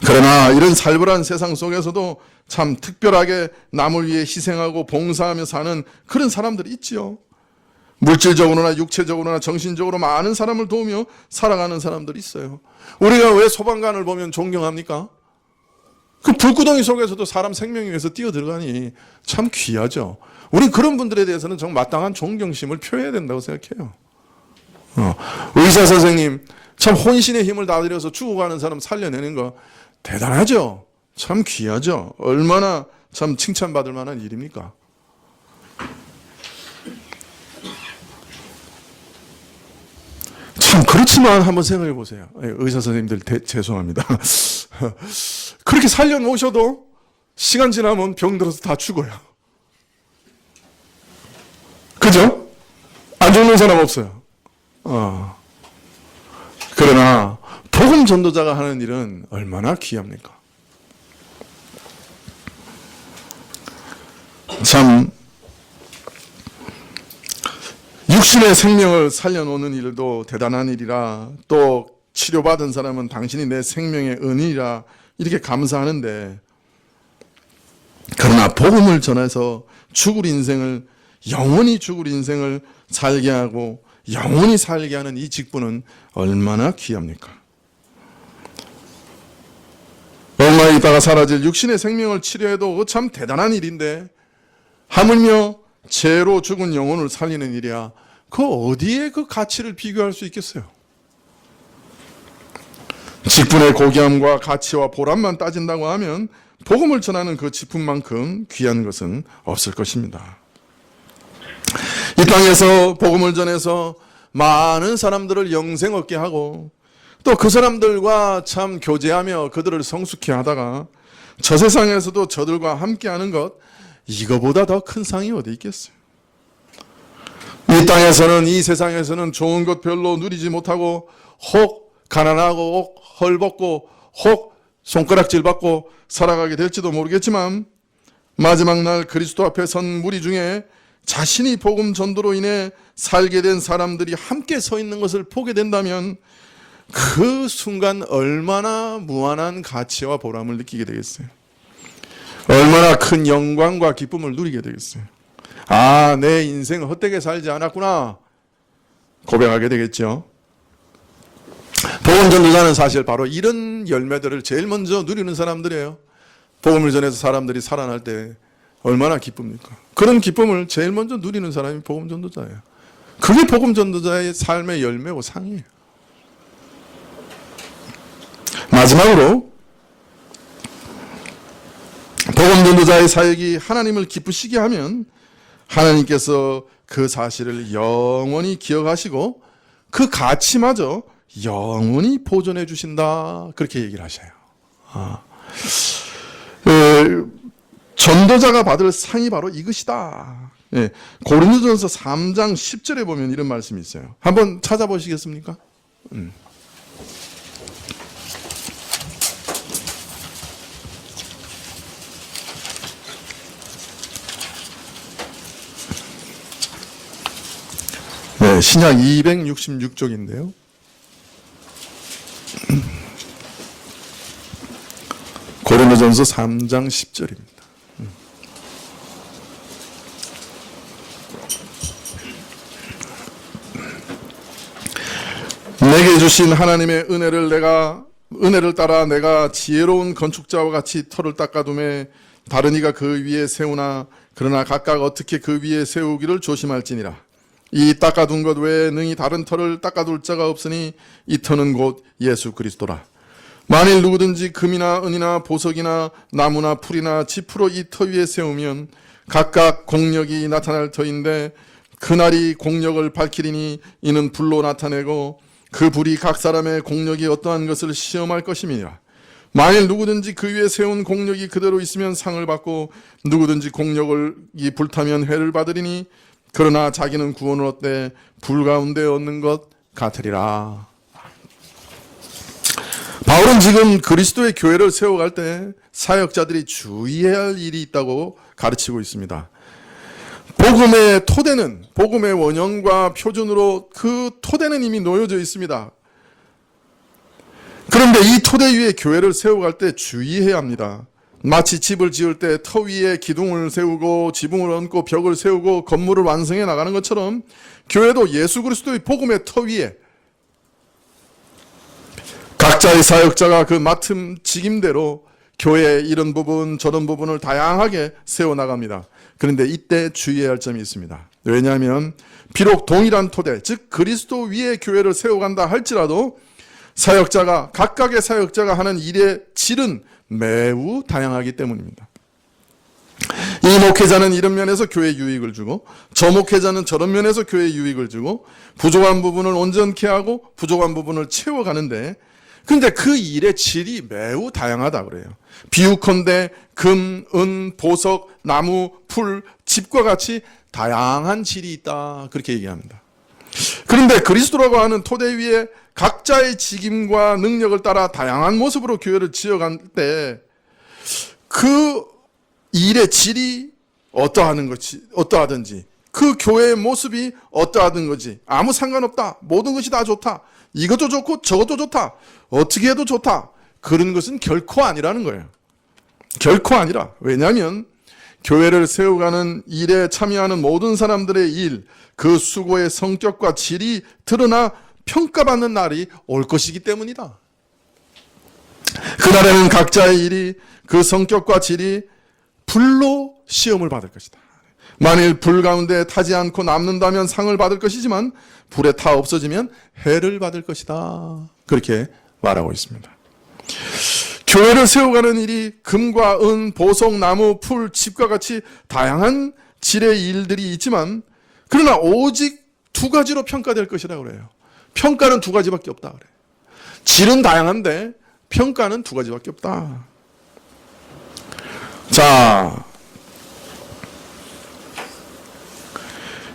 [SPEAKER 1] 그러나 이런 살벌한 세상 속에서도 참 특별하게 남을 위해 희생하고 봉사하며 사는 그런 사람들이 있지요. 물질적으로나 육체적으로나 정신적으로 많은 사람을 도우며 살아가는 사람들이 있어요. 우리가 왜 소방관을 보면 존경합니까? 그 불구덩이 속에서도 사람 생명을 위해서 뛰어들어가니 참 귀하죠. 우린 그런 분들에 대해서는 정말 마땅한 존경심을 표해야 된다고 생각해요. 의사 선생님 참 혼신의 힘을 다들여서 죽어가는 사람 살려내는 거 대단하죠. 참 귀하죠. 얼마나 참 칭찬받을 만한 일입니까? 참 그렇지만 한번 생각해 보세요. 의사 선생님들 죄송합니다. 그렇게 살려놓으셔도 시간 지나면 병들어서 다 죽어요. 그죠? 안 죽는 사람 없어요. 그러나 복음 전도자가 하는 일은 얼마나 귀합니까? 참 육신의 생명을 살려놓는 일도 대단한 일이라, 또 치료받은 사람은 당신이 내 생명의 은인이라 이렇게 감사하는데, 그러나 복음을 전해서 영원히 죽을 인생을 살게 하고 영원히 살게 하는 이 직분은 얼마나 귀합니까? 얼마 있다가 사라질 육신의 생명을 치료해도 참 대단한 일인데, 하물며 죄로 죽은 영혼을 살리는 일이야. 그 어디에 그 가치를 비교할 수 있겠어요? 직분의 고귀함과 가치와 보람만 따진다고 하면 복음을 전하는 그 직분만큼 귀한 것은 없을 것입니다. 이 땅에서 복음을 전해서 많은 사람들을 영생 얻게 하고, 또 그 사람들과 참 교제하며 그들을 성숙케 하다가 저 세상에서도 저들과 함께하는 것, 이거보다 더 큰 상이 어디 있겠어요? 이 땅에서는, 이 세상에서는 좋은 것 별로 누리지 못하고 혹 가난하고 혹 헐벗고 혹 손가락질 받고 살아가게 될지도 모르겠지만, 마지막 날 그리스도 앞에 선 무리 중에 자신이 복음 전도로 인해 살게 된 사람들이 함께 서 있는 것을 보게 된다면 그 순간 얼마나 무한한 가치와 보람을 느끼게 되겠어요? 얼마나 큰 영광과 기쁨을 누리게 되겠어요? 아, 내 인생은 헛되게 살지 않았구나 고백하게 되겠죠. 복음 전도자는 사실 바로 이런 열매들을 제일 먼저 누리는 사람들이에요. 복음을 전해서 사람들이 살아날 때 얼마나 기쁩니까? 그런 기쁨을 제일 먼저 누리는 사람이 복음 전도자예요. 그게 복음 전도자의 삶의 열매고 상이에요. 마지막으로 복음 전도자의 사역이 하나님을 기쁘시게 하면 하나님께서 그 사실을 영원히 기억하시고 그 가치마저 영원히 보존해 주신다, 그렇게 얘기를 하셔요. 전도자가 받을 상이 바로 이것이다. 고린도전서 3장 10절에 보면 이런 말씀이 있어요. 한번 찾아보시겠습니까? 네, 신약 266쪽인데요. 고린도전서 3장 10절입니다. 내게 주신 하나님의 은혜를 따라 내가 지혜로운 건축자와 같이 터를 닦아둠에 다른 이가 그 위에 세우나 그러나 각각 어떻게 그 위에 세우기를 조심할지니라. 이 닦아둔 것 외에 능히 다른 터를 닦아둘 자가 없으니 이 터는 곧 예수 그리스도라. 만일 누구든지 금이나 은이나 보석이나 나무나 풀이나 지푸로 이 터 위에 세우면 각각 공력이 나타날 터인데 그날이 공력을 밝히리니 이는 불로 나타내고 그 불이 각 사람의 공력이 어떠한 것을 시험할 것임이니라. 만일 누구든지 그 위에 세운 공력이 그대로 있으면 상을 받고 누구든지 공력이 불타면 회를 받으리니 그러나 자기는 구원을 얻되 불 가운데 얻는 것 같으리라. 바울은 지금 그리스도의 교회를 세워갈 때 사역자들이 주의해야 할 일이 있다고 가르치고 있습니다. 복음의 토대는, 복음의 원형과 표준으로 그 토대는 이미 놓여져 있습니다. 그런데 이 토대 위에 교회를 세워갈 때 주의해야 합니다. 마치 집을 지을 때 터 위에 기둥을 세우고 지붕을 얹고 벽을 세우고 건물을 완성해 나가는 것처럼 교회도 예수 그리스도의 복음의 터 위에 각자의 사역자가 그 맡은 직임대로 교회의 이런 부분 저런 부분을 다양하게 세워나갑니다. 그런데 이때 주의해야 할 점이 있습니다. 왜냐하면 비록 동일한 토대, 즉 그리스도 위에 교회를 세워간다 할지라도 사역자가, 각각의 사역자가 하는 일의 질은 매우 다양하기 때문입니다. 이 목회자는 이런 면에서 교회에 유익을 주고 저 목회자는 저런 면에서 교회에 유익을 주고 부족한 부분을 온전케 하고 부족한 부분을 채워가는데, 근데 그 일의 질이 매우 다양하다 그래요. 비유컨대 금, 은, 보석, 나무, 풀, 집과 같이 다양한 질이 있다. 그렇게 얘기합니다. 그런데 그리스도라고 하는 토대 위에 각자의 직임과 능력을 따라 다양한 모습으로 교회를 지어갈 때 그 일의 질이 어떠하든지 그 교회의 모습이 어떠하든 거지 아무 상관없다. 모든 것이 다 좋다. 이것도 좋고 저것도 좋다. 어떻게 해도 좋다. 그런 것은 결코 아니라는 거예요. 결코 아니라. 왜냐하면 교회를 세워가는 일에 참여하는 모든 사람들의 일, 그 수고의 성격과 질이 드러나 평가받는 날이 올 것이기 때문이다. 그날에는 각자의 일이 그 성격과 질이 불로 시험을 받을 것이다. 만일 불 가운데 타지 않고 남는다면 상을 받을 것이지만 불에 타 없어지면 해를 받을 것이다. 그렇게 말하고 있습니다. 교회를 세워가는 일이 금과 은, 보석, 나무, 풀, 집과 같이 다양한 질의 일들이 있지만 그러나 오직 두 가지로 평가될 것이라고 그래요. 평가는 두 가지밖에 없다 그래요. 질은 다양한데 평가는 두 가지밖에 없다. 자,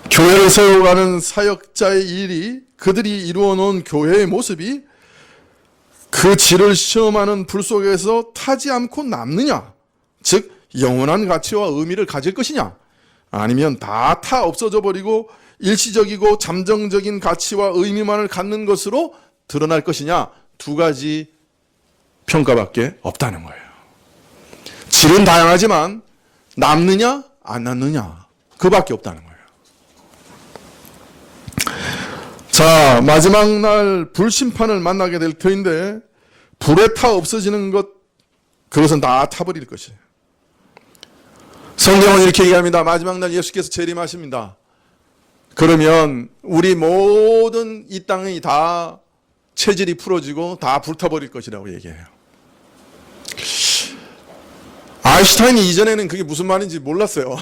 [SPEAKER 1] 교회를 세워가는 사역자의 일이 그들이 이루어 놓은 교회의 모습이 그 질을 시험하는 불 속에서 타지 않고 남느냐, 즉 영원한 가치와 의미를 가질 것이냐, 아니면 다 타 없어져 버리고 일시적이고 잠정적인 가치와 의미만을 갖는 것으로 드러날 것이냐, 두 가지 평가밖에 없다는 거예요. 질은 다양하지만 남느냐 안 남느냐 그밖에 없다는 거예요. 자, 마지막 날 불심판을 만나게 될 터인데 불에 타 없어지는 것, 그것은 다 타버릴 것이에요. 성경은 이렇게 얘기합니다. 마지막 날 예수께서 재림하십니다. 그러면 우리 모든 이 땅이 다 체질이 풀어지고 다 불타버릴 것이라고 얘기해요. 아인슈타인이 이전에는 그게 무슨 말인지 몰랐어요.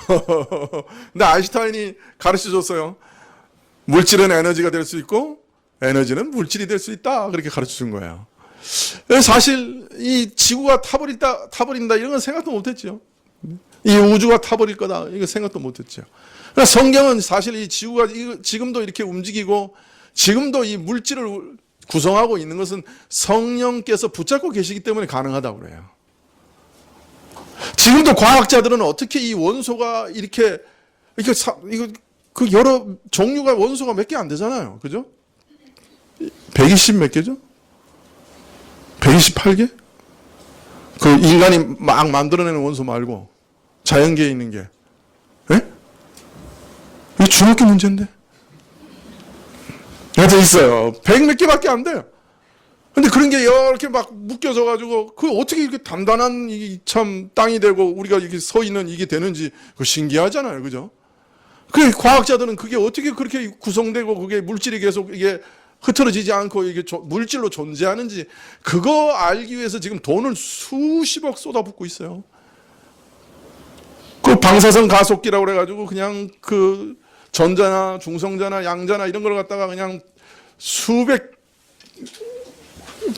[SPEAKER 1] 근데 아인슈타인이 가르쳐줬어요. 물질은 에너지가 될 수 있고 에너지는 물질이 될 수 있다. 그렇게 가르쳐준 거예요. 사실 이 지구가 타버린다 이런 건 생각도 못했죠. 이 우주가 타버릴 거다 이거 생각도 못했죠. 그러니까 성경은 사실 이 지구가 지금도 이렇게 움직이고 지금도 이 물질을 구성하고 있는 것은 성령께서 붙잡고 계시기 때문에 가능하다고 그래요. 지금도 과학자들은 어떻게 이 원소가 이렇게 그 여러 종류가 원소가 몇 개 안 되잖아요. 그죠? 120 몇 개죠? 128개? 그 인간이 막 만들어내는 원소 말고 자연계에 있는 게. 예? 이거 중학교 문제인데. 이렇게 있어요. 100 몇 개밖에 안 돼요. 근데 그런 게 이렇게 막 묶여져 가지고 그 어떻게 이렇게 단단한 이 참 땅이 되고 우리가 이렇게 서 있는 이게 되는지 그 신기하잖아요. 그죠? 그 과학자들은 그게 어떻게 그렇게 구성되고 그게 물질이 계속 이게 흐트러지지 않고 이게 물질로 존재하는지 그거 알기 위해서 지금 돈을 수십억 쏟아붓고 있어요. 그 방사선 가속기라고 그래가지고 그냥 그 전자나 중성자나 양자나 이런 걸 갖다가 그냥 수백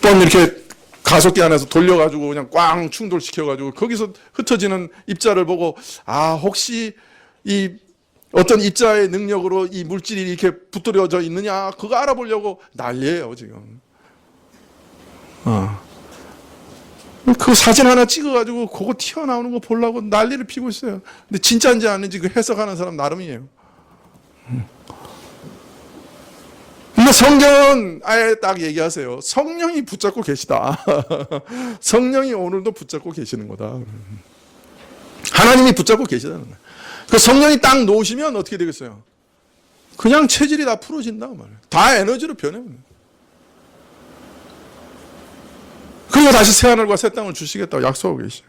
[SPEAKER 1] 번 이렇게 가속기 안에서 돌려가지고 그냥 꽝 충돌시켜가지고 거기서 흩어지는 입자를 보고 아 혹시 이 어떤 입자의 능력으로 이 물질이 이렇게 붙들어져 있느냐 그거 알아보려고 난리예요 지금. 그 사진 하나 찍어가지고 그거 튀어나오는 거 보려고 난리를 피고 있어요. 근데 진짜인지 아닌지 그 해석하는 사람 나름이에요. 근데 성경은 아예 딱 얘기하세요. 성령이 붙잡고 계시다. 성령이 오늘도 붙잡고 계시는 거다. 하나님이 붙잡고 계시다는 거예요. 그 성령이 딱 놓으시면 어떻게 되겠어요? 그냥 체질이 다 풀어진다 말이에요. 다 에너지로 변해요. 그리고 다시 새하늘과 새 땅을 주시겠다고 약속하고 계시죠.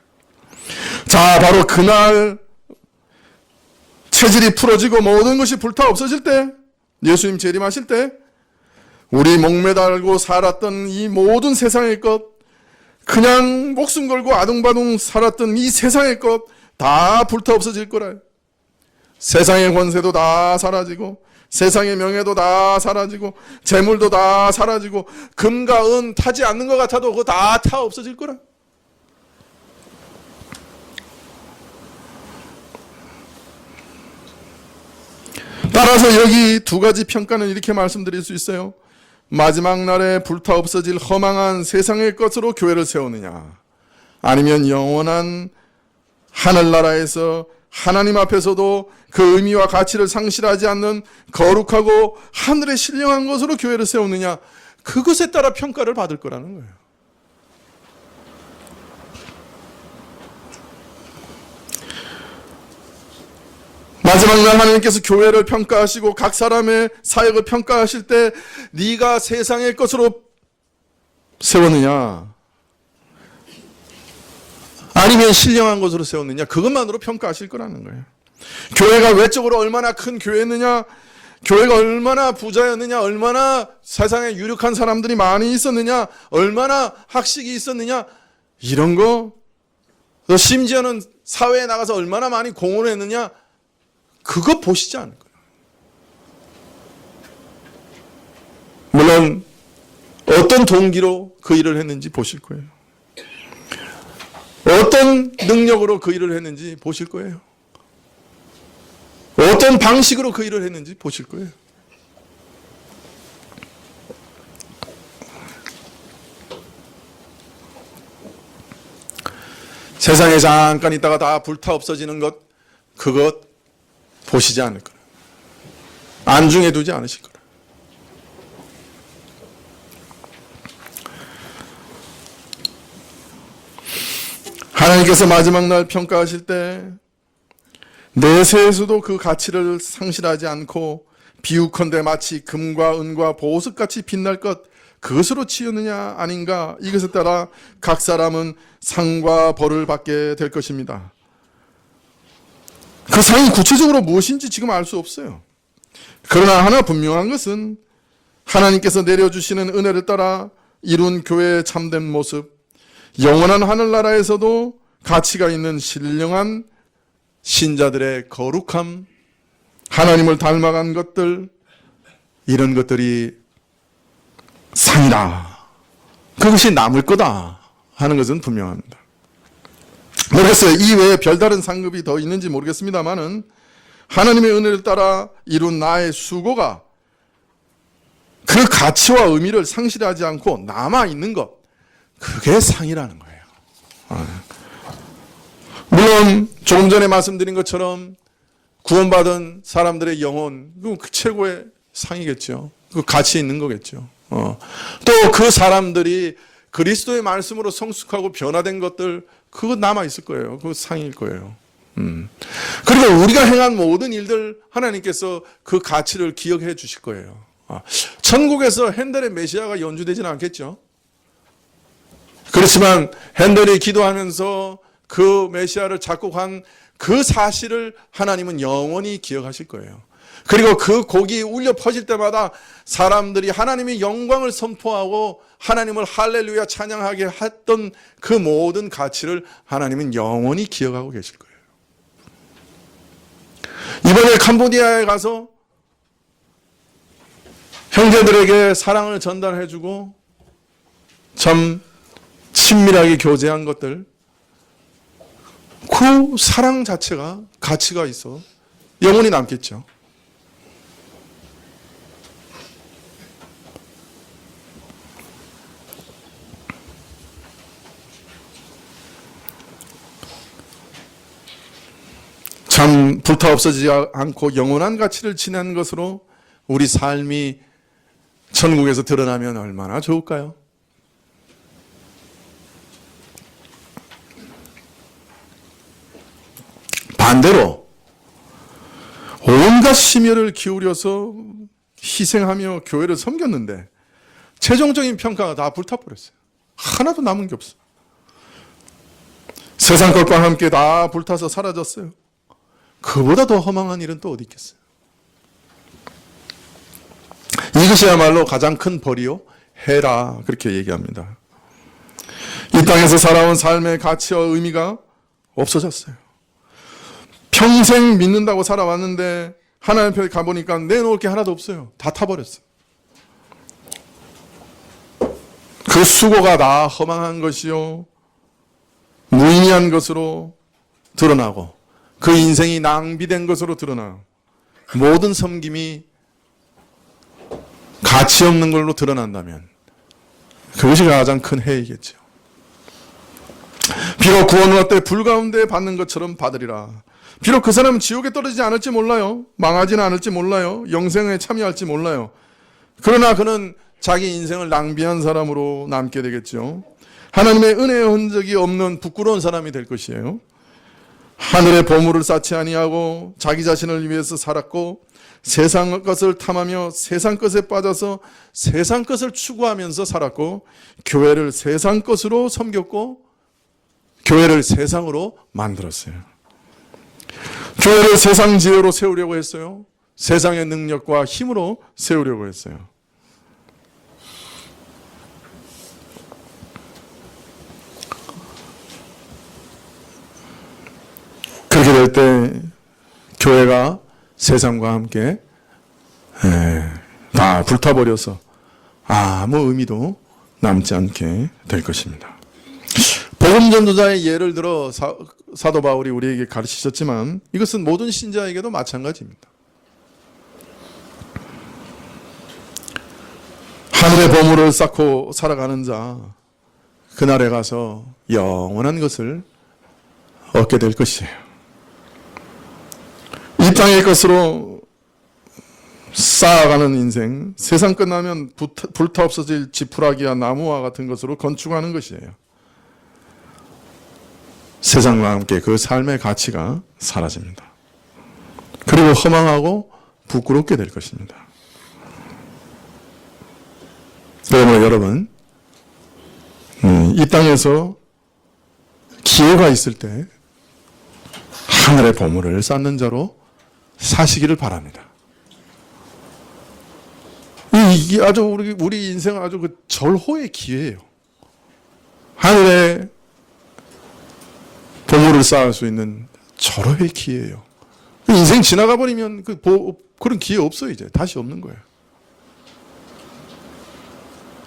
[SPEAKER 1] 자, 바로 그날 체질이 풀어지고 모든 것이 불타 없어질 때, 예수님 재림하실 때 우리 목매달고 살았던 이 모든 세상의 것, 그냥 목숨 걸고 아둥바둥 살았던 이 세상의 것 다 불타 없어질 거라요. 세상의 권세도 다 사라지고 세상의 명예도 다 사라지고 재물도 다 사라지고 금과 은 타지 않는 것 같아도 그거 다 타 없어질 거라. 따라서 여기 두 가지 평가는 이렇게 말씀드릴 수 있어요. 마지막 날에 불타 없어질 허망한 세상의 것으로 교회를 세우느냐, 아니면 영원한 하늘나라에서 하나님 앞에서도 그 의미와 가치를 상실하지 않는 거룩하고 하늘에 신령한 것으로 교회를 세우느냐, 그것에 따라 평가를 받을 거라는 거예요. 마지막 날 하나님께서 교회를 평가하시고 각 사람의 사역을 평가하실 때 네가 세상의 것으로 세웠느냐, 아니면 신령한 것으로 세웠느냐, 그것만으로 평가하실 거라는 거예요. 교회가 외적으로 얼마나 큰 교회였느냐, 교회가 얼마나 부자였느냐, 얼마나 세상에 유력한 사람들이 많이 있었느냐, 얼마나 학식이 있었느냐, 이런 거, 심지어는 사회에 나가서 얼마나 많이 공헌을 했느냐, 그거 보시지 않을 거예요. 물론 어떤 동기로 그 일을 했는지 보실 거예요. 어떤 능력으로 그 일을 했는지 보실 거예요. 어떤 방식으로 그 일을 했는지 보실 거예요. 세상에 잠깐 있다가 다 불타 없어지는 것, 그것 보시지 않을 거예요. 안중에 두지 않으실 거예요. 하나님께서 마지막 날 평가하실 때 내세에서도 그 가치를 상실하지 않고 비유컨대 마치 금과 은과 보석같이 빛날 것, 그것으로 치우느냐 아닌가, 이것에 따라 각 사람은 상과 벌을 받게 될 것입니다. 그 상이 구체적으로 무엇인지 지금 알 수 없어요. 그러나 하나 분명한 것은 하나님께서 내려주시는 은혜를 따라 이룬 교회의 참된 모습, 영원한 하늘나라에서도 가치가 있는 신령한 신자들의 거룩함, 하나님을 닮아간 것들, 이런 것들이 상이다, 그것이 남을 거다 하는 것은 분명합니다. 모르겠어요. 이 외에 별다른 상급이 더 있는지 모르겠습니다만은 하나님의 은혜를 따라 이룬 나의 수고가 그 가치와 의미를 상실하지 않고 남아있는 것, 그게 상이라는 거예요. 물론 조금 전에 말씀드린 것처럼 구원받은 사람들의 영혼, 그 최고의 상이겠죠. 그 가치 있는 거겠죠. 또 그 사람들이 그리스도의 말씀으로 성숙하고 변화된 것들, 그거 남아 있을 거예요. 그거 상일 거예요. 그리고 우리가 행한 모든 일들 하나님께서 그 가치를 기억해 주실 거예요. 천국에서 핸델의 메시아가 연주되지는 않겠죠. 그렇지만 핸델이 기도하면서 그 메시아를 작곡한 그 사실을 하나님은 영원히 기억하실 거예요. 그리고 그 곡이 울려 퍼질 때마다 사람들이 하나님의 영광을 선포하고 하나님을 할렐루야 찬양하게 했던 그 모든 가치를 하나님은 영원히 기억하고 계실 거예요. 이번에 캄보디아에 가서 형제들에게 사랑을 전달해주고 참 친밀하게 교제한 것들, 그 사랑 자체가 가치가 있어 영원히 남겠죠. 참 불타 없어지지 않고 영원한 가치를 지닌 것으로 우리 삶이 천국에서 드러나면 얼마나 좋을까요? 반대로 온갖 심혈을 기울여서 희생하며 교회를 섬겼는데 최종적인 평가가 다 불타버렸어요. 하나도 남은 게 없어요. 세상 것과 함께 다 불타서 사라졌어요. 그보다 더 허망한 일은 또 어디 있겠어요? 이것이야말로 가장 큰 벌이요 해라, 그렇게 얘기합니다. 이 땅에서 살아온 삶의 가치와 의미가 없어졌어요. 평생 믿는다고 살아왔는데 하나님 앞에 가보니까 내놓을 게 하나도 없어요. 다 타버렸어요. 그 수고가 다 허망한 것이요 무의미한 것으로 드러나고 그 인생이 낭비된 것으로 드러나 모든 섬김이 가치 없는 걸로 드러난다면 그것이 가장 큰 해이겠죠. 비록 구원을 얻되 불 가운데 받는 것처럼 받으리라. 비록 그 사람은 지옥에 떨어지지 않을지 몰라요. 망하지는 않을지 몰라요. 영생에 참여할지 몰라요. 그러나 그는 자기 인생을 낭비한 사람으로 남게 되겠죠. 하나님의 은혜의 흔적이 없는 부끄러운 사람이 될 것이에요. 하늘의 보물을 쌓지 아니하고 자기 자신을 위해서 살았고 세상 것을 탐하며 세상 것에 빠져서 세상 것을 추구하면서 살았고 교회를 세상 것으로 섬겼고 교회를 세상으로 만들었어요. 교회를 세상 지혜로 세우려고 했어요. 세상의 능력과 힘으로 세우려고 했어요. 그렇게 될 때 교회가 세상과 함께 다 불타버려서 아무 의미도 남지 않게 될 것입니다. 복음 전도자의 예를 들어 사도 바울이 우리에게 가르치셨지만 이것은 모든 신자에게도 마찬가지입니다. 하늘의 보물을 쌓고 살아가는 자, 그날에 가서 영원한 것을 얻게 될 것이에요. 이 땅의 것으로 쌓아가는 인생, 세상 끝나면 불타 없어질 지푸라기와 나무와 같은 것으로 건축하는 것이에요. 세상과 함께 그 삶의 가치가 사라집니다. 그리고 허망하고 부끄럽게 될 것입니다. 그러므로 여러분, 이 땅에서 기회가 있을 때 하늘의 보물을 쌓는 자로 사시기를 바랍니다. 이게 아주 우리 인생은 아주 그 절호의 기회예요. 하늘의 보물을 쌓을 수 있는 절호의 기회예요. 인생 지나가 버리면 그런 기회 없어요. 이제 다시 없는 거예요.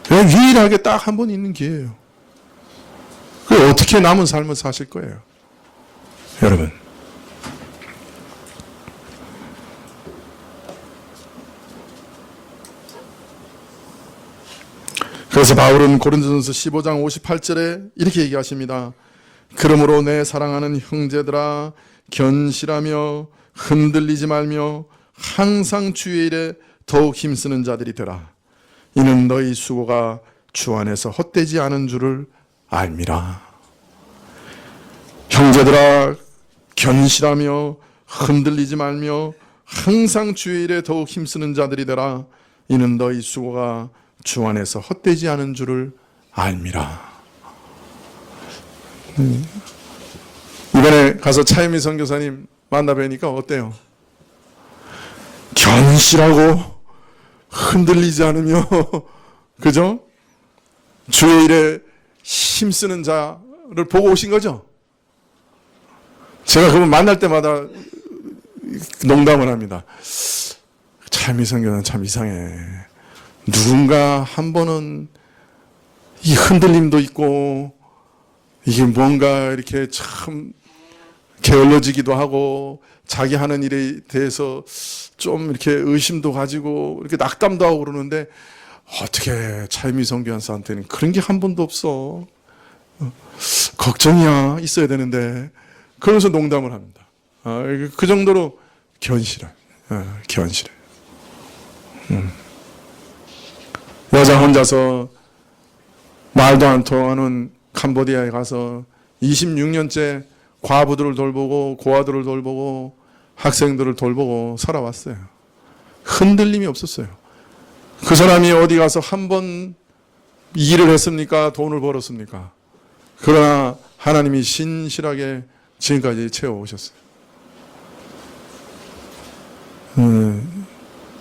[SPEAKER 1] 그냥 유일하게 딱 한 번 있는 기회예요. 그 어떻게 남은 삶을 사실 거예요, 여러분. 그래서 바울은 고린도전서 15장 58절에 이렇게 얘기하십니다. 그러므로 내 사랑하는 형제들아 견실하며 흔들리지 말며 항상 주의 일에 더욱 힘쓰는 자들이 되라. 이는 너희 수고가 주 안에서 헛되지 않은 줄을 알미라. 형제들아 견실하며 흔들리지 말며 항상 주의 일에 더욱 힘쓰는 자들이 되라. 이는 너희 수고가 주 안에서 헛되지 않은 줄을 알미라. 이번에 가서 차유미 선교사님 만나 뵈니까 어때요? 견실하고 흔들리지 않으며 그죠? 주의 일에 힘쓰는 자를 보고 오신 거죠? 제가 그분 만날 때마다 농담을 합니다. 차유미 선교사는 참 이상해. 누군가 한 번은 이 흔들림도 있고 이게 뭔가 이렇게 참 게을러지기도 하고 자기 하는 일에 대해서 좀 이렇게 의심도 가지고 이렇게 낙담도 하고 그러는데 어떻게 차유미 선교사한테는 그런 게 한 번도 없어. 걱정이야. 있어야 되는데. 그러면서 농담을 합니다. 그 정도로 견실해. 견실해. 여자 혼자서 말도 안 통하는 캄보디아에 가서 26년째 과부들을 돌보고 고아들을 돌보고 학생들을 돌보고 살아왔어요. 흔들림이 없었어요. 그 사람이 어디 가서 한 번 일을 했습니까? 돈을 벌었습니까? 그러나 하나님이 신실하게 지금까지 채워오셨어요.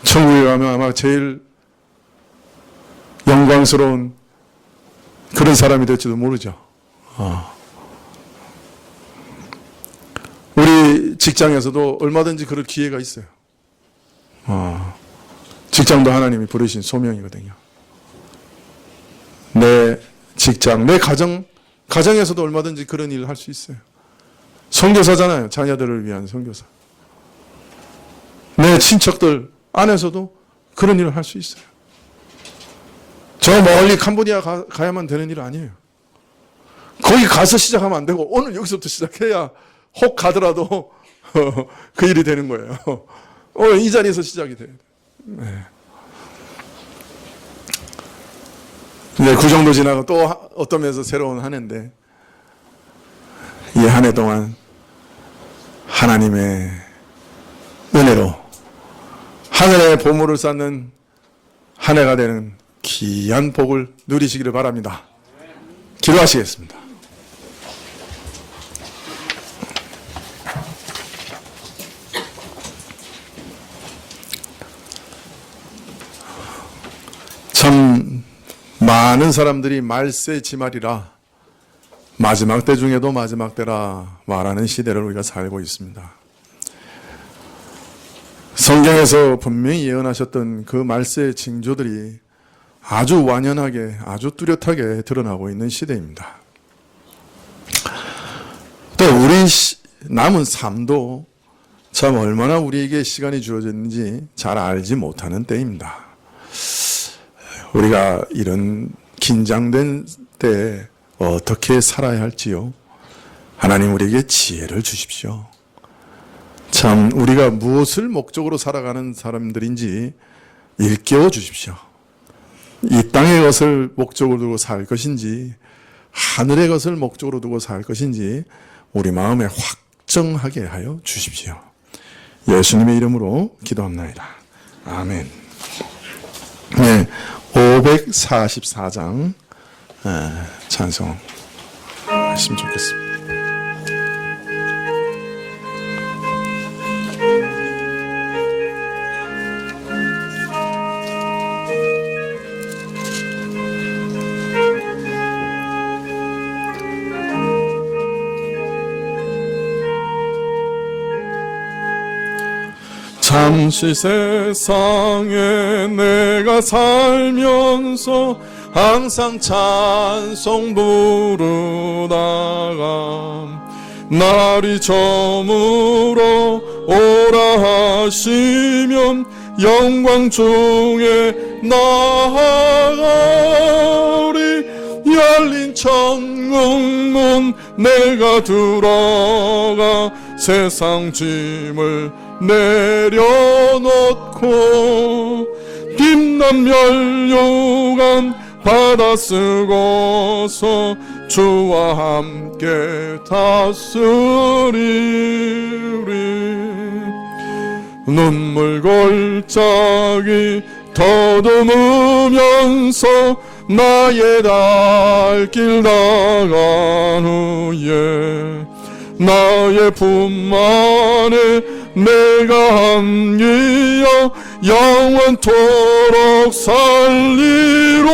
[SPEAKER 1] 천국에 가면 아마 제일 영광스러운 그런 사람이 될지도 모르죠. 우리 직장에서도 얼마든지 그럴 기회가 있어요. 직장도 하나님이 부르신 소명이거든요. 내 직장, 내 가정에서도 얼마든지 그런 일을 할 수 있어요. 선교사잖아요. 자녀들을 위한 선교사. 내 친척들 안에서도 그런 일을 할 수 있어요. 저 멀리 캄보디아 가야만 되는 일 아니에요. 거기 가서 시작하면 안 되고 오늘 여기서부터 시작해야 혹 가더라도 그 일이 되는 거예요. 오늘 이 자리에서 시작이 돼요. 네. 이제 그 정도 지나고 또 어떤 면에서 새로운 한 해인데 이 한 해 동안 하나님의 은혜로 하늘의 보물을 쌓는 한 해가 되는 귀한 복을 누리시기를 바랍니다. 기도하시겠습니다. 참 많은 사람들이 말세지말이라 마지막 때 중에도 마지막 때라 말하는 시대를 우리가 살고 있습니다. 성경에서 분명히 예언하셨던 그 말세의 징조들이 아주 완연하게 아주 뚜렷하게 드러나고 있는 시대입니다. 또 우리 남은 삶도 참 얼마나 우리에게 시간이 주어졌는지 잘 알지 못하는 때입니다. 우리가 이런 긴장된 때에 어떻게 살아야 할지요? 하나님 우리에게 지혜를 주십시오. 참 우리가 무엇을 목적으로 살아가는 사람들인지 일깨워 주십시오. 이 땅의 것을 목적으로 두고 살 것인지 하늘의 것을 목적으로 두고 살 것인지 우리 마음에 확정하게 하여 주십시오. 예수님의 이름으로 기도합나이다. 아멘. 네, 544장 찬송 하시면 좋겠습니다. 잠시 세상에 내가 살면서 항상 찬송 부르다가 날이 저물어 오라 하시면 영광 중에 나아가리. 열린 천국문 내가 들어가 세상 짐을 내려놓고 빛난 멸류관 받아 쓰고서 주와 함께 다스리리. 눈물 골짜기 더듬으면서 나의 달길 나간 후에 나의 품 안에 내가 안기어 영원토록 살리로다.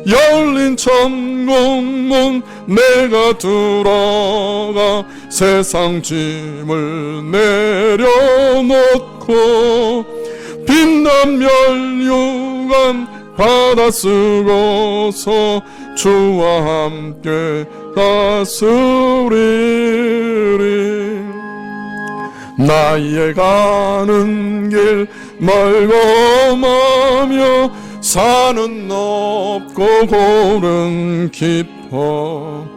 [SPEAKER 1] 열린 천국문 내가 들어가 세상 짐을 내려놓고 빛난 멸류관 받아 쓰고서 주와 함께 다스리리. 나의 가는 길 멀고 험하며 산은 높고 골은 깊어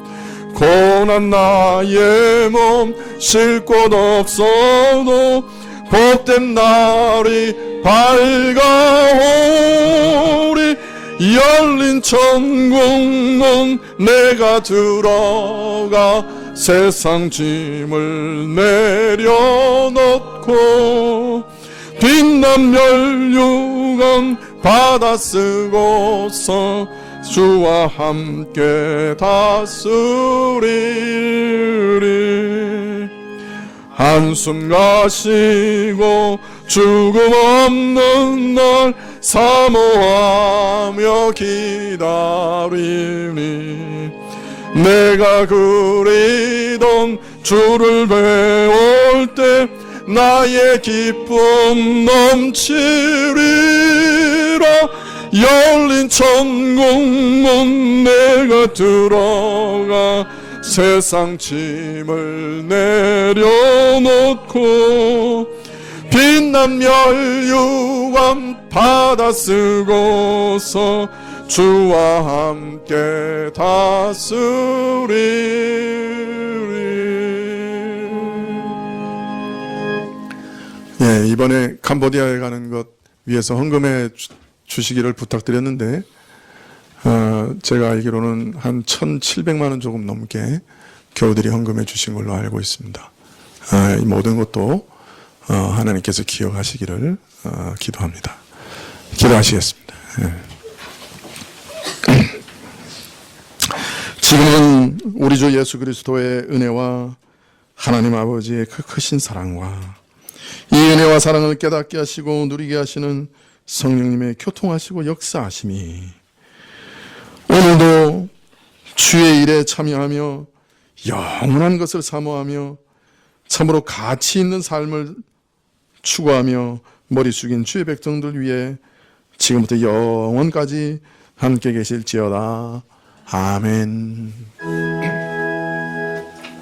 [SPEAKER 1] 고난 나의 몸 쉴 곳 없어도 복된 날이 밝아오리. 열린 천국문 내가 들어가 세상 짐을 내려놓고 빛난 멸류관 받아 쓰고서 주와 함께 다스리리. 한숨 가시고 죽음 없는 날 사모하며 기다리니 내가 그리던 주를 배울 때 나의 기쁨 넘치리라. 열린 천국문 내가 들어가 세상 짐을 내려놓고 빛난 멸류관 받아 쓰고서 주와 함께 다스리리. 예, 이번에 캄보디아에 가는 것 위해서 헌금해 주시기를 부탁드렸는데 제가 알기로는 한 1,700만 원 조금 넘게 교우들이 헌금해 주신 걸로 알고 있습니다. 이 모든 것도 하나님께서 기억하시기를 기도합니다. 기도하시겠습니다. 예. 지금은 우리 주 예수 그리스도의 은혜와 하나님 아버지의 그 크신 사랑과 이 은혜와 사랑을 깨닫게 하시고 누리게 하시는 성령님의 교통하시고 역사하심이 오늘도 주의 일에 참여하며 영원한 것을 사모하며 참으로 가치 있는 삶을 추구하며 머리 숙인 주의 백성들 위해 지금부터 영원까지 함께 계실지어다. 아멘.